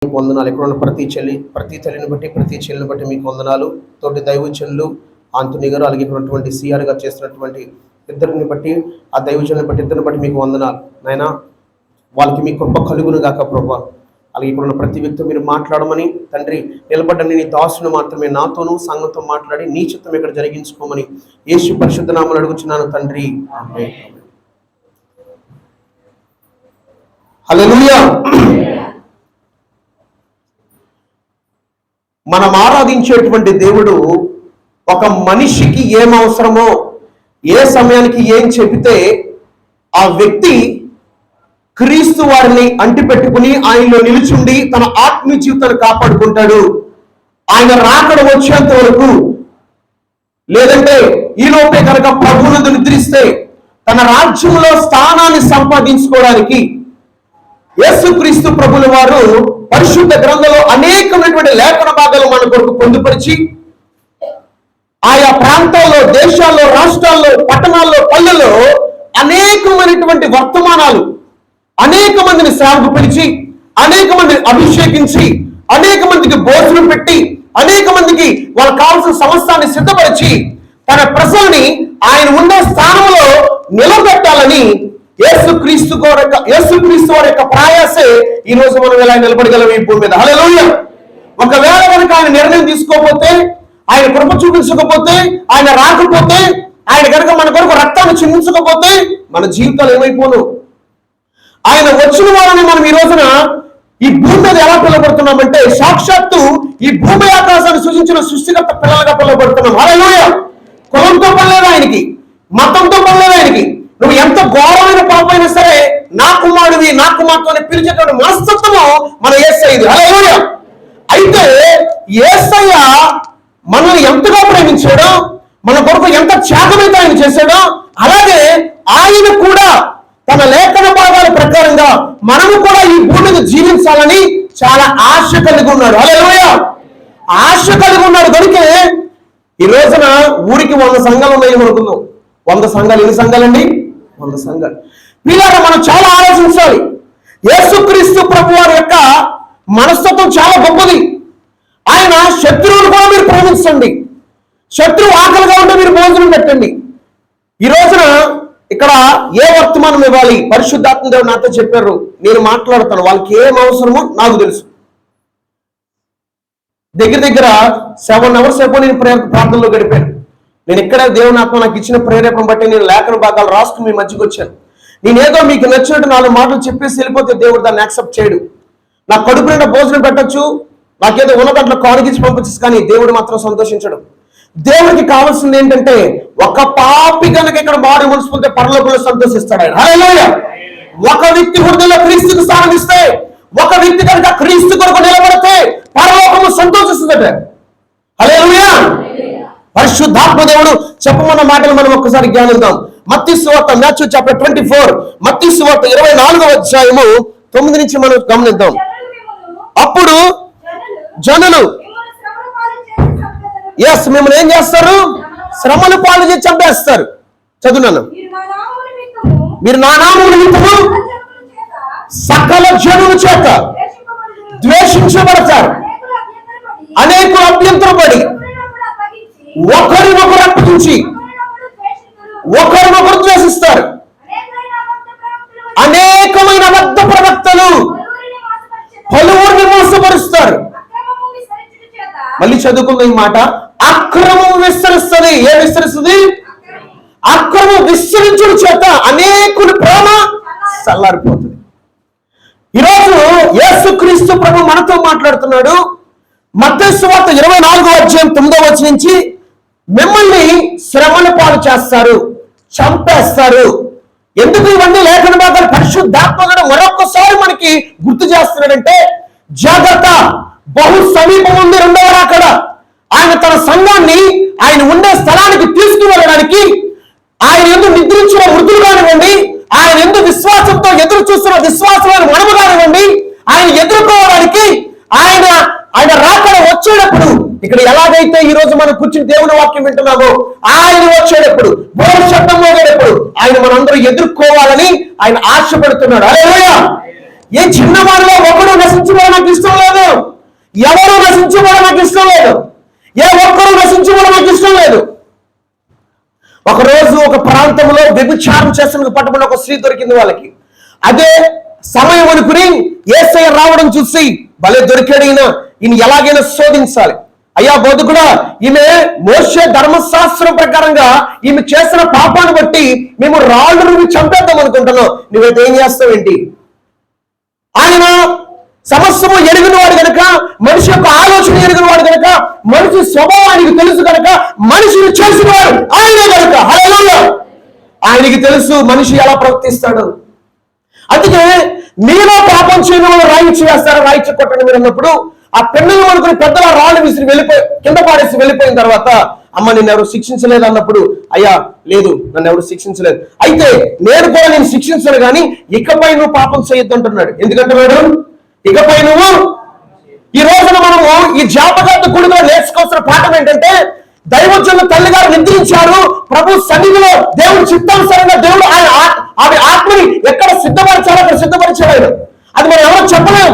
వందనాలు. ఇక్కడ ఉన్న ప్రతి తల్లిని బట్టి ప్రతి చెల్లిని బట్టి మీకు వందనాలు. తోటి దైవజనులు ఆంటోనీ గారు అలాగే ఉన్నటువంటి సిఆర్ గారు చేస్తున్నటువంటి ఇద్దరిని బట్టి ఆ దైవజనుని బట్టి ఇద్దరిని బట్టి మీకు వందనాలు నాయనా. వాళ్ళకి మీ కృప కలుగును గాక ప్రభా. అలాగే ఇక్కడ ఉన్న ప్రతి వ్యక్తి మీరు మాట్లాడమని తండ్రి, నిలబడ్డ నీ దాసును మాత్రమే నాతోనూ సంఘంతో మాట్లాడి నీ చిత్తం ఇక్కడ జరిగించుకోమని యేసు పరిశుద్ధ నామములో అడుగుచున్నాను తండ్రి. ఆమేన్. హల్లెలూయా. మనం ఆరాధించేటువంటి దేవుడు ఒక మనిషికి ఏం అవసరమో ఏ సమయానికి ఏం చెబితే ఆ వ్యక్తి క్రీస్తు వారిని అంటిపెట్టుకుని ఆయనలో నిలుచుండి తన ఆత్మీయ జీవితాన్ని కాపాడుకుంటాడు. ఆయన రాకడ వచ్చేంత వరకు, లేదంటే ఈలోపే కనుక ప్రభువును నిద్రిస్తే తన రాజ్యంలో స్థానాన్ని సంపాదించుకోవడానికి యేసుక్రీస్తు ప్రభుల వారు పరిశుద్ధ గ్రంథంలో అనేకమైనటువంటి లేఖన భాగాలు మన కొరకు పొందుపరిచి ఆయా ప్రాంతాల్లో, దేశాల్లో, రాష్ట్రాల్లో, పట్టణాల్లో, పల్లెల్లో అనేకమైనటువంటి వర్తమానాలు, అనేక మందిని సేవకు పిలిచి, అనేక మందిని అభిషేకించి, అనేక మందికి భోజనం పెట్టి, అనేక మందికి వాళ్ళకి కావాల్సిన సమస్తాన్ని సిద్ధపరిచి తన ప్రజల్ని ఆయన ఉండే స్థానంలో నిలబెట్టాలని యేసుక్రీస్తు వారి యొక్క ప్రయాసే ఈ రోజు మనం ఎలా నిలబడగలం ఈ భూమి మీద. హల్లెలూయా. ఒకవేళ కనుక ఆయన నిర్ణయం తీసుకోకపోతే, ఆయన కృప చూపించకపోతే, ఆయన రాకపోతే, ఆయన కనుక మన కొరకు రక్తాన్ని చిందించకపోతే మన జీవితాలు ఏమైపోను. ఆయన వచ్చిన వాళ్ళని మనం ఈ రోజున ఈ భూమి మీద ఎలా పిలువబడుతున్నామంటే సాక్షాత్తు ఈ భూమి ఆకాశాన్ని సృష్టించిన సృష్టికర్త పిల్లలుగా పిలువబడుతున్నాం. హల్లెలూయా. కులంతో పనిలేదు ఆయనకి, మతంతో పనిలేదు ఆయనకి. నువ్వు ఎంత ఘోరమైన పాపమైనా సరే నా కుమారుడివి, నా కుమార్తె అని పిలిచేటువంటి మనస్తత్వము మన యేసయ్యది. హల్లెలూయా. అయితే యేసయ్య మనల్ని ఎంతగా ప్రేమించాడో, మన కొరకు ఎంత త్యాగమైతే ఆయన చేశాడో, అలాగే ఆయన కూడా తన లేఖన భాగాల ప్రకారంగా మనము కూడా ఈ భూమిని జీవించాలని చాలా ఆశ కలిగి ఉన్నాడు. హల్లెలూయా. ఆశ కలిగి ఉన్నాడు కనుకే ఈ రోజున ఊరికి 100 సంఘాలు ఉన్నాయి అనుకుందాం. 100 సంఘాలు ఎన్ని సంఘాలండి? 100 సంఘాలు. వీళ్ళగా మనం చాలా ఆలోచించాలి. యేసుక్రీస్తు ప్రభు వారి యొక్క మనస్తత్వం చాలా గొప్పది. ఆయన శత్రువులు కూడా మీరు ప్రేమించండి, శత్రువు ఆకలిగా ఉంటే మీరు భోజనం పెట్టండి. ఈ రోజున ఇక్కడ ఏ వర్తమానం ఇవ్వాలి? పరిశుద్ధాత్మ దేవుడు నాతో చెప్పారు, నేను మాట్లాడతాను, వాళ్ళకి ఏం అవసరమో నాకు తెలుసు. దగ్గర 7 అవర్స్ అయిపో నేను ప్రార్థనలో గడిపాను. నేను ఇక్కడే దేవుని ఆత్మ నాకు ఇచ్చిన ప్రేరేపణ బట్టి నేను లేఖన భాగాలు రాసుకుని మీ మధ్యకి వచ్చాను. నేనేదో మీకు నచ్చినట్టు 4 మాటలు చెప్పేసి వెళ్ళిపోతే దేవుడు దాన్ని యాక్సెప్ట్ చేయడు. నా కడుపు నిండా భోజనం పెట్టచ్చు, నాకేదో ఉన్న దాంట్లో కానుకిచ్చి పంపించచ్చు, కానీ దేవుడు మాత్రం సంతోషించడు. దేవుడికి కావాల్సింది ఏంటంటే ఒక పాపి కనుక ఇక్కడ మారు మనసుకుంటే పరలోకంలో సంతోషిస్తాడు ఆయన. హల్లెలూయా. ఒక వ్యక్తి హృదయంలో క్రీస్తుకు స్థానం ఇస్తే, ఒక వ్యక్తి కనుక క్రీస్తు కొరకు నిలబడితే పరలోకము సంతోషిస్తుందట. హల్లెలూయా. పరిశుద్ధాత్మ దేవుడు చెప్పమన్న మాటలు మనం ఒక్కసారి ధ్యానిద్దాం. మత్తయి సువార్త, మాథ్యూ చాప్టర్ 24, మత్తయి సువార్త 24వ అధ్యాయము 9 నుంచి మనం గమనిద్దాం. అప్పుడు జనులు మిమ్మల్ని ఏం చేస్తారు? శ్రమలు పాలు చేసి చంపేస్తారు. చదువున్నాను. మీరు నా నామము నిమిత్తము సకల జనుల చేత ద్వేషించబడతారు, అనేకులు అభ్యంతరపడి ఒకరినొకరు అప్పగించి ఒకరినొకరు ద్వేషిస్తారు. అనేకమైన అబద్ధ ప్రవక్తలు పలువురిని మోసపరుస్తారు. మళ్ళీ చదువుకుందాం ఈ మాట. అక్రమం విస్తరిస్తుంది. ఏ విస్తరిస్తుంది? అక్రమం విస్తరించుడు చేత అనేకుల ప్రేమ చల్లారిపోతుంది. ఈరోజు యేసుక్రీస్తు ప్రభు మనతో మాట్లాడుతున్నాడు. మత్తయి సువార్త 24వ అధ్యాయం 9వ వచనం నుంచి మిమ్మల్ని శ్రమల పాలు చేస్తారు, చంపేస్తారు. ఎందుకు ఇవన్నీ లేఖన భాగాలు పరిశుద్ధాత్మగా మరొకసారి మనకి గుర్తు చేస్తున్నాడంటే, జాగ్రత్త, బహు సమీపం ఉంది రెండవ రాకడ. ఆయన తన సంఘాన్ని ఆయన ఉండే స్థలానికి తీసుకువెళ్ళడానికి, ఆయన ఎందుకు నిద్రించిన వృద్ధులు కానివ్వండి, ఆయన ఎందుకు విశ్వాసంతో ఎదురు చూస్తున్న విశ్వాసమైన మనము కానివ్వండి, ఆయన ఎదుర్కోవడానికి ఆయన రాకడ వచ్చేటప్పుడు, ఇక్కడ ఎలాగైతే ఈ రోజు మనం కూర్చుని దేవుని వాక్యం వింటున్నామో, ఆయన వచ్చేటప్పుడు, బోరు శబ్దం మోగేటప్పుడు ఆయన మనందరూ ఎదుర్కోవాలని ఆయన ఆశపడుతున్నాడు. హల్లెలూయా. ఏ చిన్నవారిలో ఒకడు నశించుకోవడం నాకు ఇష్టం లేదు. ఎవరు నశించుకోవడం నాకు ఇష్టం లేదు. ఏ ఒక్కరు నశించుకోవడం నాకు ఇష్టం లేదు. ఒకరోజు ఒక ప్రాంతంలో వ్యభిచారం చేస్తున్న పట్టుకున్న ఒక స్త్రీ దొరికింది వాళ్ళకి. అదే సమయం అనుకుని యేసయ్య రావడం చూసి భలే దొరికాడు ఈయన ఎలాగైనా శోధించాలి. అయ్యా బోధకుడా, ఈమె మోషే ధర్మశాస్త్రం ప్రకారంగా ఈమె చేసిన పాపాన్ని బట్టి మేము రాళ్ళు రువి చంపేద్దాం అనుకుంటున్నాం, నువ్వైతే ఏం చేస్తావేంటి? ఆయన సమస్తము ఎరిగిన వాడు కనుక, మనిషి యొక్క ఆలోచన ఎరిగిన వాడు కనుక, మనిషి స్వభావానికి తెలుసు కనుక, మనిషిని చేసినవాడు ఆయనే కనుక హల్లెలూయా. ఆయనకి తెలుసు మనిషి ఎలా ప్రవర్తిస్తాడు. అందుకే మీలో పాపం చేయని వాళ్ళు రాయిచ్చి వేస్తారా, రాయిచ్చి కొట్టండి మీరు అన్నప్పుడు ఆ పెన్నులు అనుకుని పెద్దల రాళ్ళు విసిరి వెళ్ళిపోయి కింద పాడేసి వెళ్ళిపోయిన తర్వాత, అమ్మ నిన్ను ఎవరు శిక్షించలేదు అన్నప్పుడు, అయ్యా లేదు నన్ను ఎవరు శిక్షించలేదు, అయితే నేను కూడా నేను శిక్షించను కానీ ఇకపై నువ్వు పాపం చేయొద్దు అంటున్నాడు. ఎందుకంటున్నాడు? ఇకపై నువ్వు. ఈ రోజున మనము ఈ జాపకార్థ గుడిలో నేర్చుకోవాల్సిన పాఠం ఏంటంటే, దైవజనుల తల్లి గారు నిద్రించారు, ప్రభు సన్నిధిలో దేవుడు చిత్తానుసారంగా దేవుడు ఆమె ఆత్మని ఎక్కడ సిద్ధపరిచారో అక్కడ సిద్ధపరిచాడు. అది మనం ఎవరో చెప్పలేం,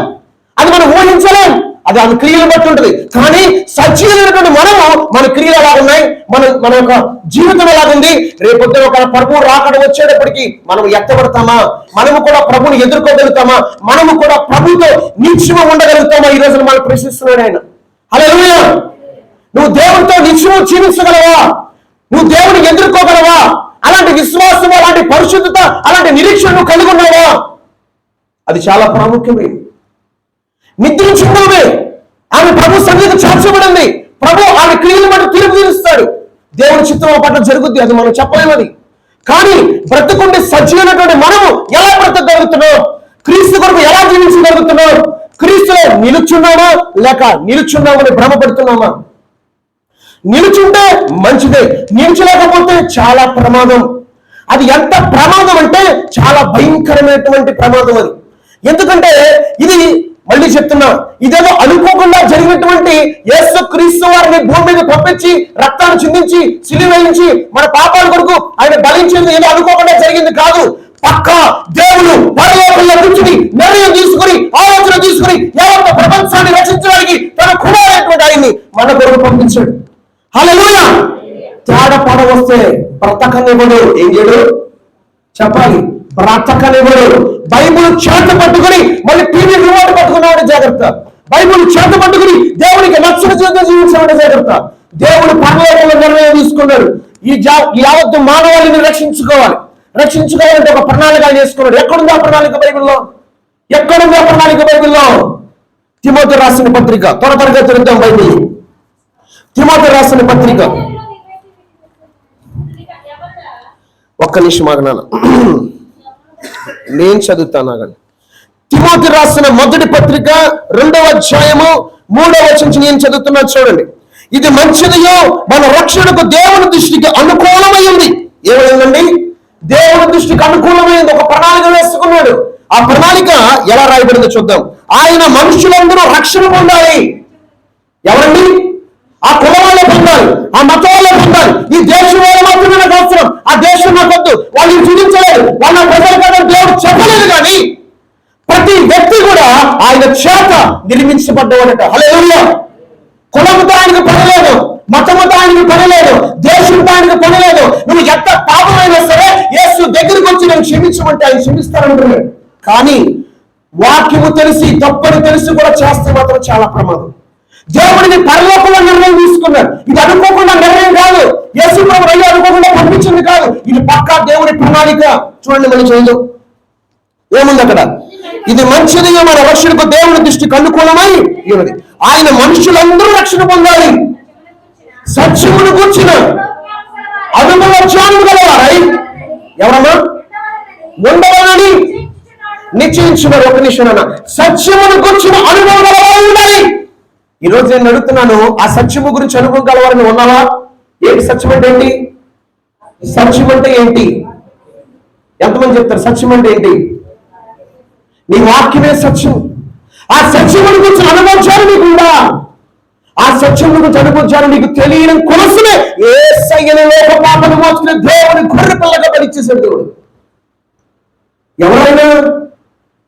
అది మనం ఊహించలేం, అది ఆమె క్రియలు బట్టి ఉంటుంది. కానీ సజీవమైనటువంటి మనము మన క్రియలు ఎలాగున్నాయి, మన యొక్క జీవితం ఎలాగుంది, రేపొద్దున ఒక ప్రభువు రాకడ వచ్చేటప్పటికి మనం ఎత్తబడతామా, మనము కూడా ప్రభుని ఎదుర్కోగలుగుతామా, మనము కూడా ప్రభుతో నిత్యము ఉండగలుగుతామా? ఈ రోజున మనం ప్రశ్నిస్తున్నాడు ఆయన. హల్లెలూయా. నువ్వు దేవునితో నిత్యము జీవించగలవా? నువ్వు దేవుని ఎదుర్కోగలవా? అలాంటి విశ్వాసం, అలాంటి పరిశుద్ధత, అలాంటి నిరీక్షణ నువ్వు కలిగి ఉన్నావా? అది చాలా ప్రాముఖ్యమైనది. నిద్రించున్నామే, ఆమె ప్రభు సన్నిధికి చేర్చబడింది, ప్రభు ఆమె క్రియలు బట్టి తీర్పు తీరుస్తాడు, దేవుని చిత్తం పట్ల జరుగుద్ది, అది మనం చెప్పలేమది. కానీ బ్రతుకుండి సజీవమైనటువంటి మనము ఎలా బ్రతకగలుగుతున్నాం, క్రీస్తు కొరకు ఎలా జీవించగలుగుతున్నాం, క్రీస్తులో నిలుచున్నామా లేక నిలుచున్నామని భ్రమపడుతున్నామా? నిలుచుంటే మంచిదే, నిలిచలేకపోతే చాలా ప్రమాదం. అది ఎంత ప్రమాదం అంటే చాలా భయంకరమైనటువంటి ప్రమాదం అది. ఎందుకంటే ఇది మళ్ళీ చెప్తున్నా, ఇదేదో అనుకోకుండా జరిగినటువంటి యేసు క్రీస్తు వారిని భూమి మీద పంపించి రక్తాన్ని చిందించి సిలువ వేయించి మన పాపాల కొరకు ఆయన బలించింది ఏదో అనుకోకుండా జరిగింది కాదు. పక్కా దేవుడు పరలోకంలో కూర్చుని నిర్ణయం తీసుకుని ఆలోచన తీసుకుని యావత్ ప్రపంచాన్ని రక్షించడానికి తన కుమారైనటువంటి ఆయన్ని మన కొరకు పంపించాడు. హల్లెలూయా. తేడా పడ వస్తే బ్రతకనివ్వడు. ఏం చేయడు చెప్పాలి? బ్రతకనివ్వడు. బైబుల్ చేత పట్టుకుని మళ్ళీ టీవీ రిమోట్ పట్టుకున్నాడు జాగ్రత్త. బైబుల్ చేత పట్టుకుని దేవునికి నచ్చిన చేత జీవించాడు జాగ్రత్త. దేవుడు పరలోకంలో నిర్ణయం తీసుకున్నాడు, ఈ యావత్తు మానవాళిని రక్షించుకోవాలంటే ఒక ప్రణాళిక చేసుకున్నాడు. ఎక్కడుంది ఆ ప్రణాళిక బైబిల్లో? ఎక్కడుంది ఆ ప్రణాళిక బైబిల్లో? తిమోతి రాసిన పత్రిక, త్వరగా తిరుగుతాం బైబిల్. తిమోతి రాసిన పత్రిక, ఒక్క నిమిషం ఆగనాను, నేను చదువుతాను ఆగండి. తిమోతి రాసిన మొదటి పత్రిక 2వ అధ్యాయము 3వ వచనం నేను చదువుతున్నాను చూడండి. ఇది మంచిదియో మన రక్షణకు దేవుని దృష్టికి అనుకూలమై ఉంది. ఏమైందండి? దేవుని దృష్టికి అనుకూలమైంది. ఒక ప్రణాళిక వేసుకున్నాడు. ఆ ప్రణాళిక ఎలా రాయబడిందో చూద్దాం. ఆయన మనుషులందరూ రక్షణ పొందాలి. ఎవరండి? ఆ కులం వాళ్ళే పొందాలి, ఆ మతం వాళ్ళే పొందాలి. ఈ దేశం వాళ్ళు మాత్రమే నాకు అవసరం, ఆ దేశం నాకు వద్దు, వాళ్ళు చూపించలేదు, వాళ్ళ ప్రజలు కదా దేవుడు చెప్పలేదు. కానీ ప్రతి వ్యక్తి కూడా ఆయన చేత నిర్మించబడ్డవాడట. హల్లెలూయా. కులముతో ఆయనకు పని లేదు, మతముతో ఆయనకు పని లేదు, దేశంతో ఆయనకు పని లేదు. నువ్వు ఎంత పాపమైనా సరే యేసు దగ్గరికి వచ్చి నేను క్షమించమంటే ఆయన క్షమిస్తానంటున్నాడు. కానీ వాక్యము తెలిసి తప్పని తెలిసి కూడా చేస్తే మాత్రం చాలా ప్రమాదం. దేవుడిని పరలోకంలో నిర్ణయం తీసుకున్నాడు. ఇది అనుకోకుండా నిర్ణయం కాదు, యేసు ప్రభు అయ్యో అనుకోకుండా పంపించింది కాదు, ఇది పక్కా దేవుడి ప్రణాళిక. చూడండి మనం చేయదు ఏముంది అక్కడ. ఇది మంచిదిగా మన రక్షణకు దేవుని దృష్టికి అనుకూలమై ఉన్నది. ఆయన మనుషులందరూ రక్షణ పొందాలి, సత్యమును కూర్చిన అనుభవ జ్ఞానం గలవారై ఎవరన్నా ఉండవాలని నిశ్చయించున్నారు. ఒక నిమిషం అన్న, సత్యమును కూర్చిన అనుభవం గలవారై ఉండాలి. ఈ రోజు నేను అడుగుతున్నాను, ఆ సత్యము గురించి అనుభవం కలవాలని ఉన్నావా? ఏంటి సత్యం అంటే ఏంటి? సత్యం అంటే ఏంటి? ఎంతమంది చెప్తారు సత్యం అంటే ఏంటి? నీ వాక్యమే సత్యం. ఆ సత్యమును గురించి అనుభవించాలి నీకుందా? ఆ సత్యమును గురించి అనుభవించాలి నీకు తెలియని కొలసునే యేసయ్యని లోక పాపను మోసుకుని దేవుని గొర్రె పిల్లగా పరిచేసాడు దేవుడు. ఎవరైనా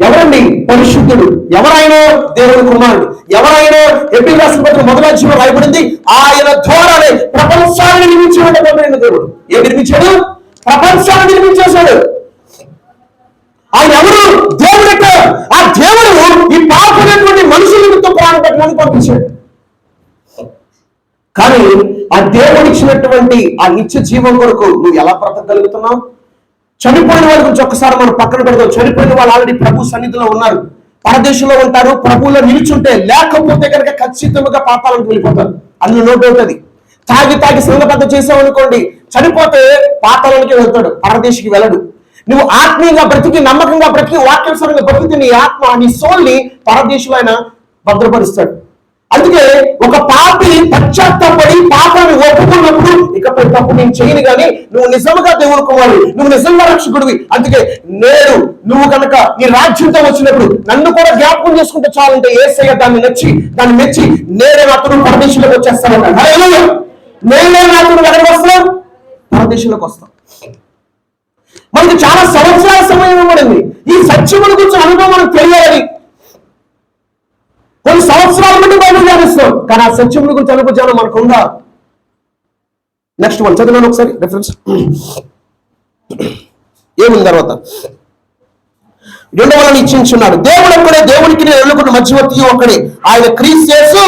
ఎవరండి? పరిశుద్ధుడు. ఎవరైనా దేవుని కుమారుడు. ఎవరైనా ఎపిల్ రాసిన పత్రిక మొదటి అధ్యాయంలో రాయబడింది, ఆయన ద్వారానే ప్రపంచాన్ని నిర్మించాడు దేవుడు. ఏం నిర్మించాడు? ప్రపంచాన్ని నిర్మించేశాడు. ఆయన ఎవరు? దేవుడట. ఆ దేవుడు ఈ పాపమైనటువంటి మనుషుల నిమిత్తం ప్రాణం పెట్టడానికి పంపించాడు. కానీ ఆ దేవుడు ఇచ్చినటువంటి ఆ నిత్య జీవం కొరకు నువ్వు ఎలా బ్రతకగలుగుతున్నావు? చనిపోయిన వాళ్ళ గురించి ఒక్కసారి మనం పక్కన పెడదాం. చనిపోయిన వాళ్ళు ఆల్రెడీ ప్రభు సన్నిధిలో ఉన్నారు, పరదేశంలో ఉంటారు. ప్రభువులో నిలుచుంటే, లేకపోతే కనుక ఖచ్చితంగా పాతాళానికి వెళ్ళిపోతారు. అందులో నో డౌట్. అది తాగి సంగబద్ధ చేసావు అనుకోండి, చనిపోతే పాతాళానికి వెళ్తాడు, పరదేశికి వెళ్ళడు. నువ్వు ఆత్మీయంగా బ్రతికి, నమ్మకంగా బ్రతికి, వాక్యానుసారంగా బ్రతికి నీ ఆత్మ, నీ సోల్ని పరదేశంలో ఆయన భద్రపరుస్తాడు. అందుకే ఒక పాపి పశ్చాత్తాపడి పాపాన్ని ఒప్పుకున్నప్పుడు, ఇకపై తప్పు నేను చేయను కానీ నువ్వు నిజంగా దేవుని కుమారుడు, నువ్వు నిజంగా రక్షకుడివి, అందుకే నేడు నువ్వు కనుక నీ రాజ్యంతో వచ్చినప్పుడు నన్ను కూడా జ్ఞాపకం చేసుకుంటే చాలంటే యేసయ్య దాన్ని దాన్ని మెచ్చి నేనే నాతో పరదేశంలోకి వచ్చేస్తానంట. నేనే నాతో ఎక్కడికి వస్తాం? పరదేశంలోకి వస్తాం. మనకి చాలా సంవత్సరాల సమయం ఇవ్వబడింది ఈ సత్యముల గురించి అనుభవం మనకు తెలియాలని. కొన్ని సంవత్సరాల నుండి బైబిల్ ధ్యానిస్తాం, కానీ ఆ సత్యముల గురించి అనుభవం మనకు ఉందా? నెక్స్ట్ వన్ చదివాను ఒకసారి రెఫరెన్స్ ఏముంది తర్వాత. రెండవ నిశ్చయించున్నాడు, దేవుడు ఒక్కడే, దేవునికి ఎన్నుకున్న మధ్యవర్తి ఒక్కడే, ఆయన క్రీస్తు యేసు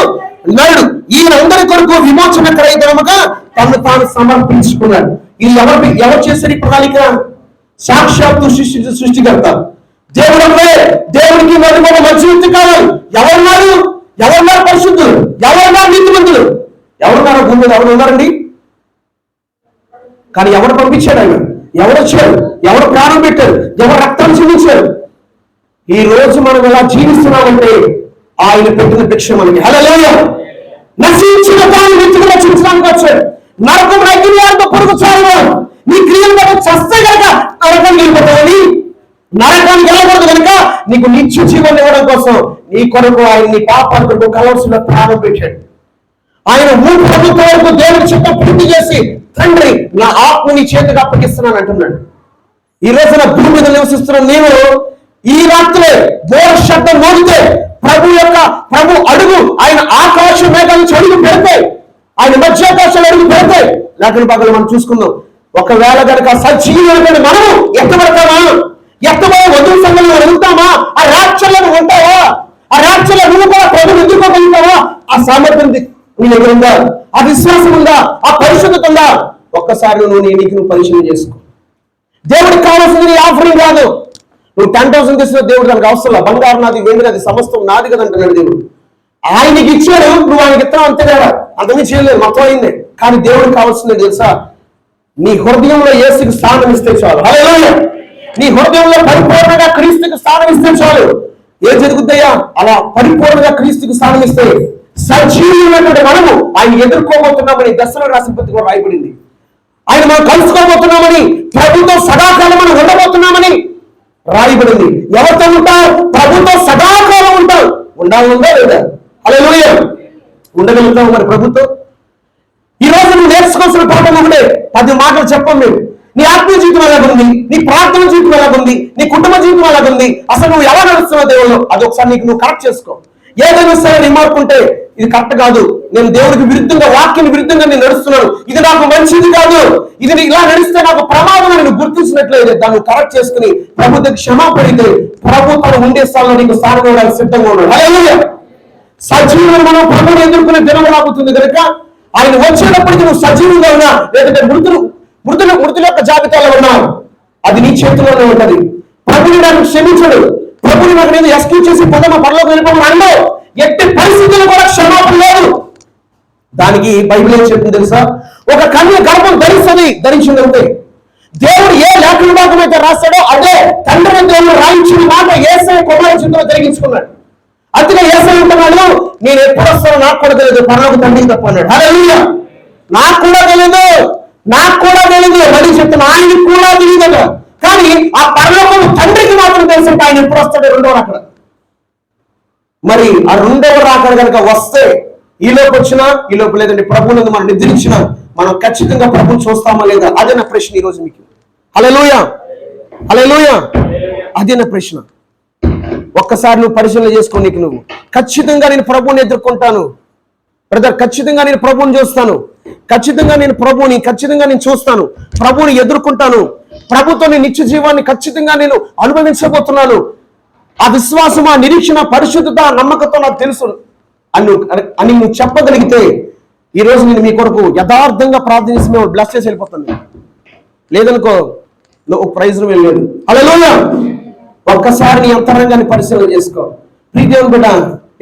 నరుడు. ఈయన అందరి కొరకు విమోచన క్రయధనముగా తను తాను సమర్పించుకున్నాడు. ఇది ఎవరు చేశారు ఈ ప్రణాళిక? సాక్షాత్తు సృష్టికర్త దేవుడు ఒక్కడే. దేవుడికి మధ్యవర్తి కావాలి. ఎవరున్నారు పరిశుద్ధులు? ఎవరున్నారు నీతిమంతులు? ఎవరున్నారు భూమి మీద? ఎవరు ఉన్నారండి? కానీ ఎవరు పంపించాడు? ఆయన ఎవరు వచ్చారు? ఎవరు ప్రాణం పెట్టారు? ఎవరు రక్తం చెల్లించారు? ఈ రోజు మనం ఎలా జీవిస్తున్నామంటే ఆయన పెట్టిన భిక్ష మనకి. హల్లెలూయా. నశించిన తాను వెతికి రక్షించడానికి వచ్చాడు. నరకం అగ్నితో పొరుగు చాలు. నీ క్రియలు బట్టి చస్తే కనుక నరకం వెళ్ళిపోతావని, నరకాన్ని వెళ్ళకూడదు కనుక నీకు నిత్య జీవనం ఇవ్వడం కోసం నీ కొరకు ఆయన నీ పాపాల కొరకు కలవలసిన ప్రాణం పెట్టాడు. ఆయన ప్రభుత్వం వరకు దేవుని చిత్తం పూర్తి చేసి, తండ్రి నా ఆత్మ నీ చేతికి అప్పగిస్తున్నాను అంటున్నాడు. ఈ రోజున భూమి మీద నివసిస్తున్న నీవు ఈ రాత్రే బోర్ శబ్దం మోగితే ప్రభు అడుగు ఆయన ఆకాశ మేఘాల నుంచి అడుగు పెడితే, ఆయన మధ్యాకాశాలు అడుగు పెడితే లేఖన భాగాలు మనం చూసుకుందాం. ఒకవేళ కనుక సజీవులైన మనము ఎత్తబడతామా? ఎత్తబడే వధువు సంఘంలో ఉంటామా? ఆ రాక్షలను ఉంటావా? ఆ రాక్షలో నువ్వు కూడా ప్రభుని ఎదుర్కోగలుగుతావా? ఆ సామర్థ్యం నీ దగ్గర ఉందా? ఆ విశ్వాసం ఉందా? ఆ పరిశుద్ధత ఉందా? ఒక్కసారి నువ్వు పరిశీలన చేసుకో. దేవుడికి కావాల్సింది నీ ఆఫరింగ్ కాదు. నువ్వు 10,000 తెచ్చిన దేవుడు దానికి అవసరం. బంగారు నాది, వెండి నాది, సమస్తం నాది కదా అంటున్నాడు దేవుడు. ఆయనకి ఇచ్చాడు, నువ్వు ఆయనకి ఇస్తావు అంతే కదా, అంతమీ చేయలేదు, మొత్తం అయింది. కానీ దేవుడికి కావాల్సింది తెలుసా? నీ హృదయంలో యేసుకి స్థానం ఇస్తే చాలు. హల్లెలూయా. నీ హృదయంలో పరిపూర్ణంగా క్రీస్తుకి స్థానం ఇస్తే చాలు. ఏం జరుగుద్దయ్యా? అలా పరిపూర్ణంగా క్రీస్తుకి స్థానం ఇస్తే సజీవులైనటువంటి మనము ఆయన ఎదుర్కోబోతున్నామని దశలో రాసిన పత్రికలో రాయబడింది. ఆయన మనం కలుసుకోబోతున్నామని, ప్రభుత్వం సదాకాలం మనం ఉండబోతున్నామని రాయబడింది. ఎవరితో ఉంటావు? ప్రభుత్వం సదాకాలం ఉంటావు. ఉండాలందా లేదా? హల్లెలూయా. ఉండగలుగుతావు మరి ప్రభుత్వం? ఈ రోజు నువ్వు నేర్చుకోవాల్సిన పాఠం ఒకటే. 10 మాటలు చెప్పం మేము. నీ ఆత్మీయ జీవితం ఎలాగుంది? నీ ప్రార్థన జీవితం ఎలాగుంది? నీ కుటుంబ జీవితం ఎలాగుంది? అసలు నువ్వు ఎలా నడుస్తున్నావు దేవుళ్ళు? అది ఒకసారి నువ్వు కరెక్ట్ చేసుకో. ఏదైనా సరే నీ మార్పు ఉంటే ఇది కరెక్ట్ కాదు, నేను దేవుడికి విరుద్ధంగా, వాక్యం విరుద్ధంగా నేను నడుస్తున్నాను, ఇది నాకు మంచిది కాదు, ఇది ఇలా నడిస్తే నాకు ప్రమాదం అని గుర్తించినట్లయితే దాన్ని కరెక్ట్ చేసుకుని ప్రభుత్వ క్షమాపడితే ప్రభు తను ఉండే స్థానంలో నీకు స్థానం ఇవ్వడానికి సిద్ధంగా ఉన్నాడు. హల్లెలూయా. సజీవులను మనం ప్రభువుని ఎదుర్కొనే దినం రాబోతుంది కనుక ఆయన వచ్చేటప్పటికి నువ్వు సజీవంగా ఉన్నా, లేదంటే మృతుల యొక్క జాబితాలో ఉన్నావు, అది నీ చేతిలోనే ఉంటది. ప్రభుని నాకు క్షమించడు, ప్రభుని నాకు నేను ఎస్క్యూజ్ చేసి పొందమ పరలోకి వెళ్ళిపోమని అన్నో ఎట్టి పరిస్థితులు కూడా క్షమాపణ లేదు. దానికి బైబిల్ ఏం చెప్తుంది తెలుసా? ఒక కన్య గర్భం ధరించిందంటే దేవుడు ఏ లేఖన భాగం అయితే రాస్తాడో అదే తండ్రి దేవుడు రాయించిన మాట యేసయ్య కుమారుని చేతిలో జరిగించుకున్నాడు. అందుకే యేసయ్య అంటున్నాడు, నేను ఎప్పుడు వస్తానో నాకు కూడా తెలియదు, పరలోక తండ్రికి తప్ప అన్నాడు. హల్లెలూయా. నాకు కూడా తెలియదు మళ్ళీ చెప్తున్నా, ఆయనకి కూడా తెలియదు. కానీ ఆ పరలోకం తండ్రికి మాత్రం తెలిసింటే ఆయన ఎప్పుడు వస్తాడో రెండో అక్కడ. మరి ఆ రెండవ రాకడ కనుక వస్తే ఈ లోపు వచ్చినా ఈ లోపు లేదంటే ప్రభువునందు మనం నిద్రించినా మనం ఖచ్చితంగా ప్రభువుని చూస్తామా లేదా? అదే నా ప్రశ్న ఈరోజు మీకు. హల్లెలూయా. హల్లెలూయా. అదే నా ప్రశ్న. ఒక్కసారి నువ్వు పరిశీలన చేసుకో. నువ్వు ఖచ్చితంగా నేను ప్రభువుని ఎదుర్కొంటాను బ్రదర్, ఖచ్చితంగా నేను ప్రభువుని చూస్తాను, ఖచ్చితంగా నేను చూస్తాను, ప్రభువుని ఎదుర్కొంటాను, ప్రభుతో నిత్య జీవాన్ని ఖచ్చితంగా నేను అనుభవించబోతున్నాను. ఆ విశ్వాసం, ఆ నిరీక్షణ, పరిశుద్ధత, నమ్మకంతో నాకు తెలుసు అని నువ్వు చెప్పగలిగితే ఈరోజు నేను మీ కొరకు యథార్థంగా ప్రార్థన చేసి మేము బ్లెస్ చేసి వెళ్ళిపోతాను. లేదనుకో నువ్వు ప్రైజ్ వెళ్ళలేదు. హల్లెలూయా. ఒక్కసారి నీ అంతరంగాన్ని పరిశీలన చేసుకో. ప్రియదేవుని బిడ్డ,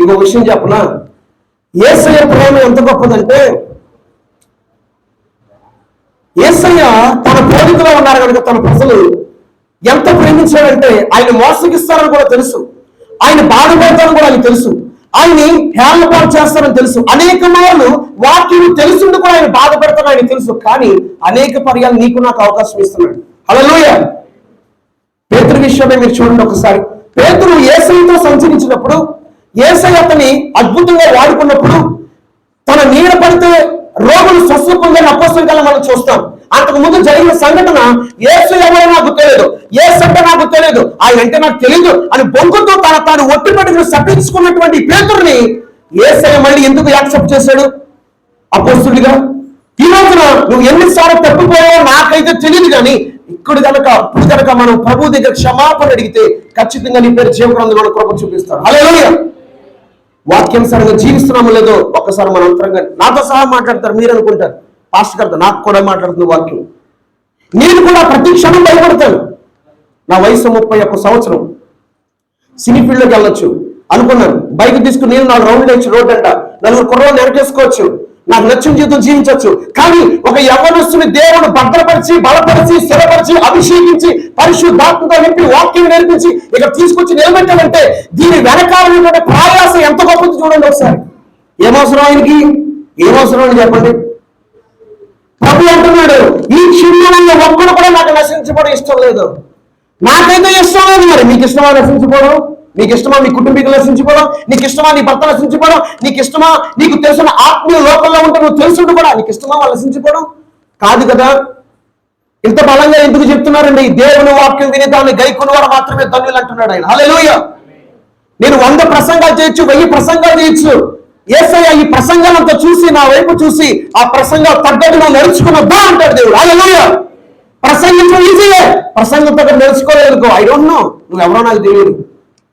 ఇంకో విషయం చెప్పనా? యేసయ్య ప్రేమ ఎంత గొప్పదంటే, యేసయ్య తన పోలికలో ఉన్నారు కనుక తన ప్రజలు ఎంత ప్రేమించాడంటే ఆయన మోసగిస్తారని కూడా తెలుసు, ఆయన బాధపడతారని కూడా ఆయన తెలుసు, ఆయన్ని హేళనపాలు చేస్తారని తెలుసు, అనేక మార్లు వాక్యం తెలుసుండి కూడా ఆయన బాధపడతారని ఆయన తెలుసు. కానీ అనేక పర్యాలు నీకు నాకు అవకాశం ఇస్తున్నాడు. హల్లెలూయా. పేతురు విషయమే మీరు చూడండి ఒకసారి. పేతురు యేసయ్యతో సంచరించినప్పుడు, యేసయ్య అతన్ని అద్భుతంగా వాడుకున్నప్పుడు, తన నీడ పడితే రోగులు స్వస్థ పొందని అపోస్తలుగా మనం చూస్తాం. అంతకు ముందు జరిగిన సంఘటన, యేసు ఎవరో నాకు తెలియదు, యేసు అంటే నాకు తెలియదు, ఆయన అంటే నాకు తెలియదు అని బొంగుతో తాను ఒట్టి పెట్టుకుని సప్పించుకున్నటువంటి పేతురుని యేసయ్య మళ్ళీ ఎందుకు యాక్సెప్ట్ చేశాడు అపోస్తలుడిగా? ఈ రోజున నువ్వు ఎన్నిసార్లు తప్పిపోయావో నాకైతే తెలియదు, కానీ ఇప్పుడు కనుక మనం ప్రభు దగ్గర క్షమాపణ అడిగితే ఖచ్చితంగా నీ పేరు జీవగ్రంథంలో కృప చూపిస్తాడు. హల్లెలూయా. వాక్యానుసారంగా జీవిస్తున్నామో లేదో ఒక్కసారి మన అంతరంగా, నాతో సహా మాట్లాడతారు మీరు అనుకుంటారు, పాస్టర్ గారితో నాకు కూడా మాట్లాడుతుంది వాక్యం. నేను కూడా ప్రతి క్షణం భయపడతాను. నా వయసు 31 సంవత్సరం, సినీ ఫీల్డ్లోకి వెళ్ళొచ్చు అనుకున్నాను. బైక్ తీసుకుని నేను 4 రౌండ్లు వేసి రోడ్ అంట 4 కుర్రలు వెనకేసుకోవచ్చు, నాకు నచ్చిన జీవితం జీవించవచ్చు. కానీ ఒక యవ్వనస్తుని దేవుడు భద్రపరిచి, బలపరిచి, స్థిరపరిచి, అభిషేకించి, పరిశుద్ధాత్మతో నింపి, వాక్యం నేర్పించి ఇక తీసుకొచ్చి నిలబెట్టాలంటే దీని వెనకాల ప్రయాసం ఎంత గొప్పది చూడండి ఒకసారి. ఏమవసరం ఆయనకి? ఏమవసరం అని చెప్పండి. ప్రభు అంటున్నాడు, ఈ చిన్న ఒక్కడు కూడా నాకు నశించబడం ఇష్టం లేదు. నాకైతే ఇష్టం లేదు. మరి మీకు ఇష్టమా నశించిపోవడం? నీకు ఇష్టమా నీ కుటుంబీకులు నశించిపోవడం? నీకు ఇష్టమా నీ భర్త నశించిపోవడం? నీకు ఇష్టమా నీకు తెలిసిన ఆత్మీయ లోకంలో ఉంటే నువ్వు తెలుసుంటూ కూడా నీకు ఇష్టమా వాళ్ళు నశించిపోవడం? కాదు కదా. ఇంత బలంగా ఎందుకు చెప్తున్నారండి? దేవుని వాక్యం విని దాన్ని గైకొన్న వారు మాత్రమే ధన్యులు అంటున్నాడు ఆయన. హల్లెలూయా. నేను 100 ప్రసంగాలు చేయొచ్చు, 1000 ప్రసంగాలు చేయొచ్చు. యేసయ్య ఈ ప్రసంగాలంతా చూసి నా వైపు చూసి ఆ ప్రసంగాలు తగ్గట్టు నువ్వు నడుచుకున్నదా అంటాడు దేవుడు. హల్లెలూయా. ప్రసంగించడం ఈజీయే, ప్రసంగం తగ్గట్టు నడుచుకోలేదు. ఐ డోంట్ నో, నువ్వెవరో నాకు తెలియదు.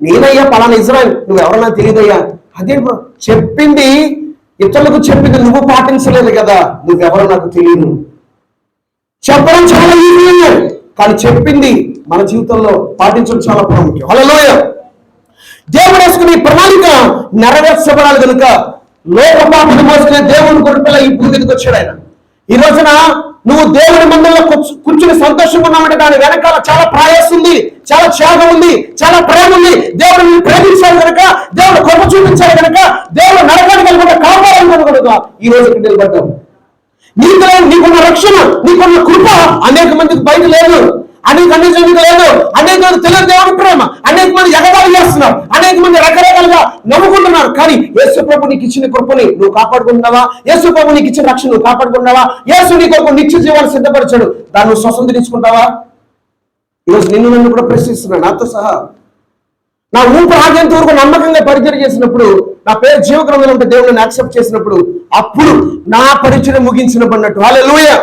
నేనయ్యా పలానా ఇజ్రాయెల్, నువ్వెవరో నాకు తెలియదయ్యా. అదే చెప్పింది ఇతరులకు చెప్పింది నువ్వు పాటించలేదు కదా, నువ్వెవరో నాకు తెలియదు. చెప్పడం చాలా ఈజీ, కానీ చెప్పింది మన జీవితంలో పాటించడం చాలా ప్రాముఖ్యం. హల్లెలూయా. దేవుడు వేసుకుని ప్రణాళిక నెరవేర్చబడాలి కనుక లోకపాపను మోసుకునే దేవుని కొడుకుల ఈ భూమి మీదకి వచ్చాడు ఆయన. ఈ రోజున నువ్వు దేవుని మందిరంలో కూర్చుని సంతోషంగా ఉన్నామంటే దాని వెనకాల చాలా ప్రయాసం ఉంది, చాలా త్యాగం ఉంది, చాలా ప్రేమ ఉంది. దేవుడు నిన్ను ప్రేమించాలి కనుక, దేవుడు కృప చూపించాలి కనుక, దేవుడు నరకానికి వెళ్ళకుండా కాపాడాలి కనుక ఈ రోజు నిలబడ్డావు. నీకున్న రక్షణ, నీకున్న కృప అనేక మందికి బయట లేదు, అనేక లేదు, అనేక మంది తెలియదు దేవుని ప్రేమ, అనేక మంది ఎగబాలు చేస్తున్నారు, అనేక మంది రకరకాలుగా నమ్ముకుంటున్నారు. కానీ యేసు ప్రభు నీకు ఇచ్చిన కృపని నువ్వు కాపాడుకుంటున్నావా? యేసు ప్రభు నీకు ఇచ్చిన రక్షణ నువ్వు కాపాడుకుంటున్నావా? యేసు నీ కొరకు నిత్య జీవాన్ని సిద్ధపరిచాడు, దాన్ని నువ్వు స్వతంత్రించుకుంటావా? ఈరోజు నన్ను కూడా ప్రశ్నిస్తున్నాను, నాతో సహా. నా ఊపిరి ఆగేంత వరకు నమ్మకంగా పరిచయం చేసినప్పుడు, నా పేరు జీవగ్రంథంలో ఉంటే దేవుడిని యాక్సెప్ట్ చేసినప్పుడు, అప్పుడు నా పరిచయం ముగించినప్పుడు హల్లెలూయా.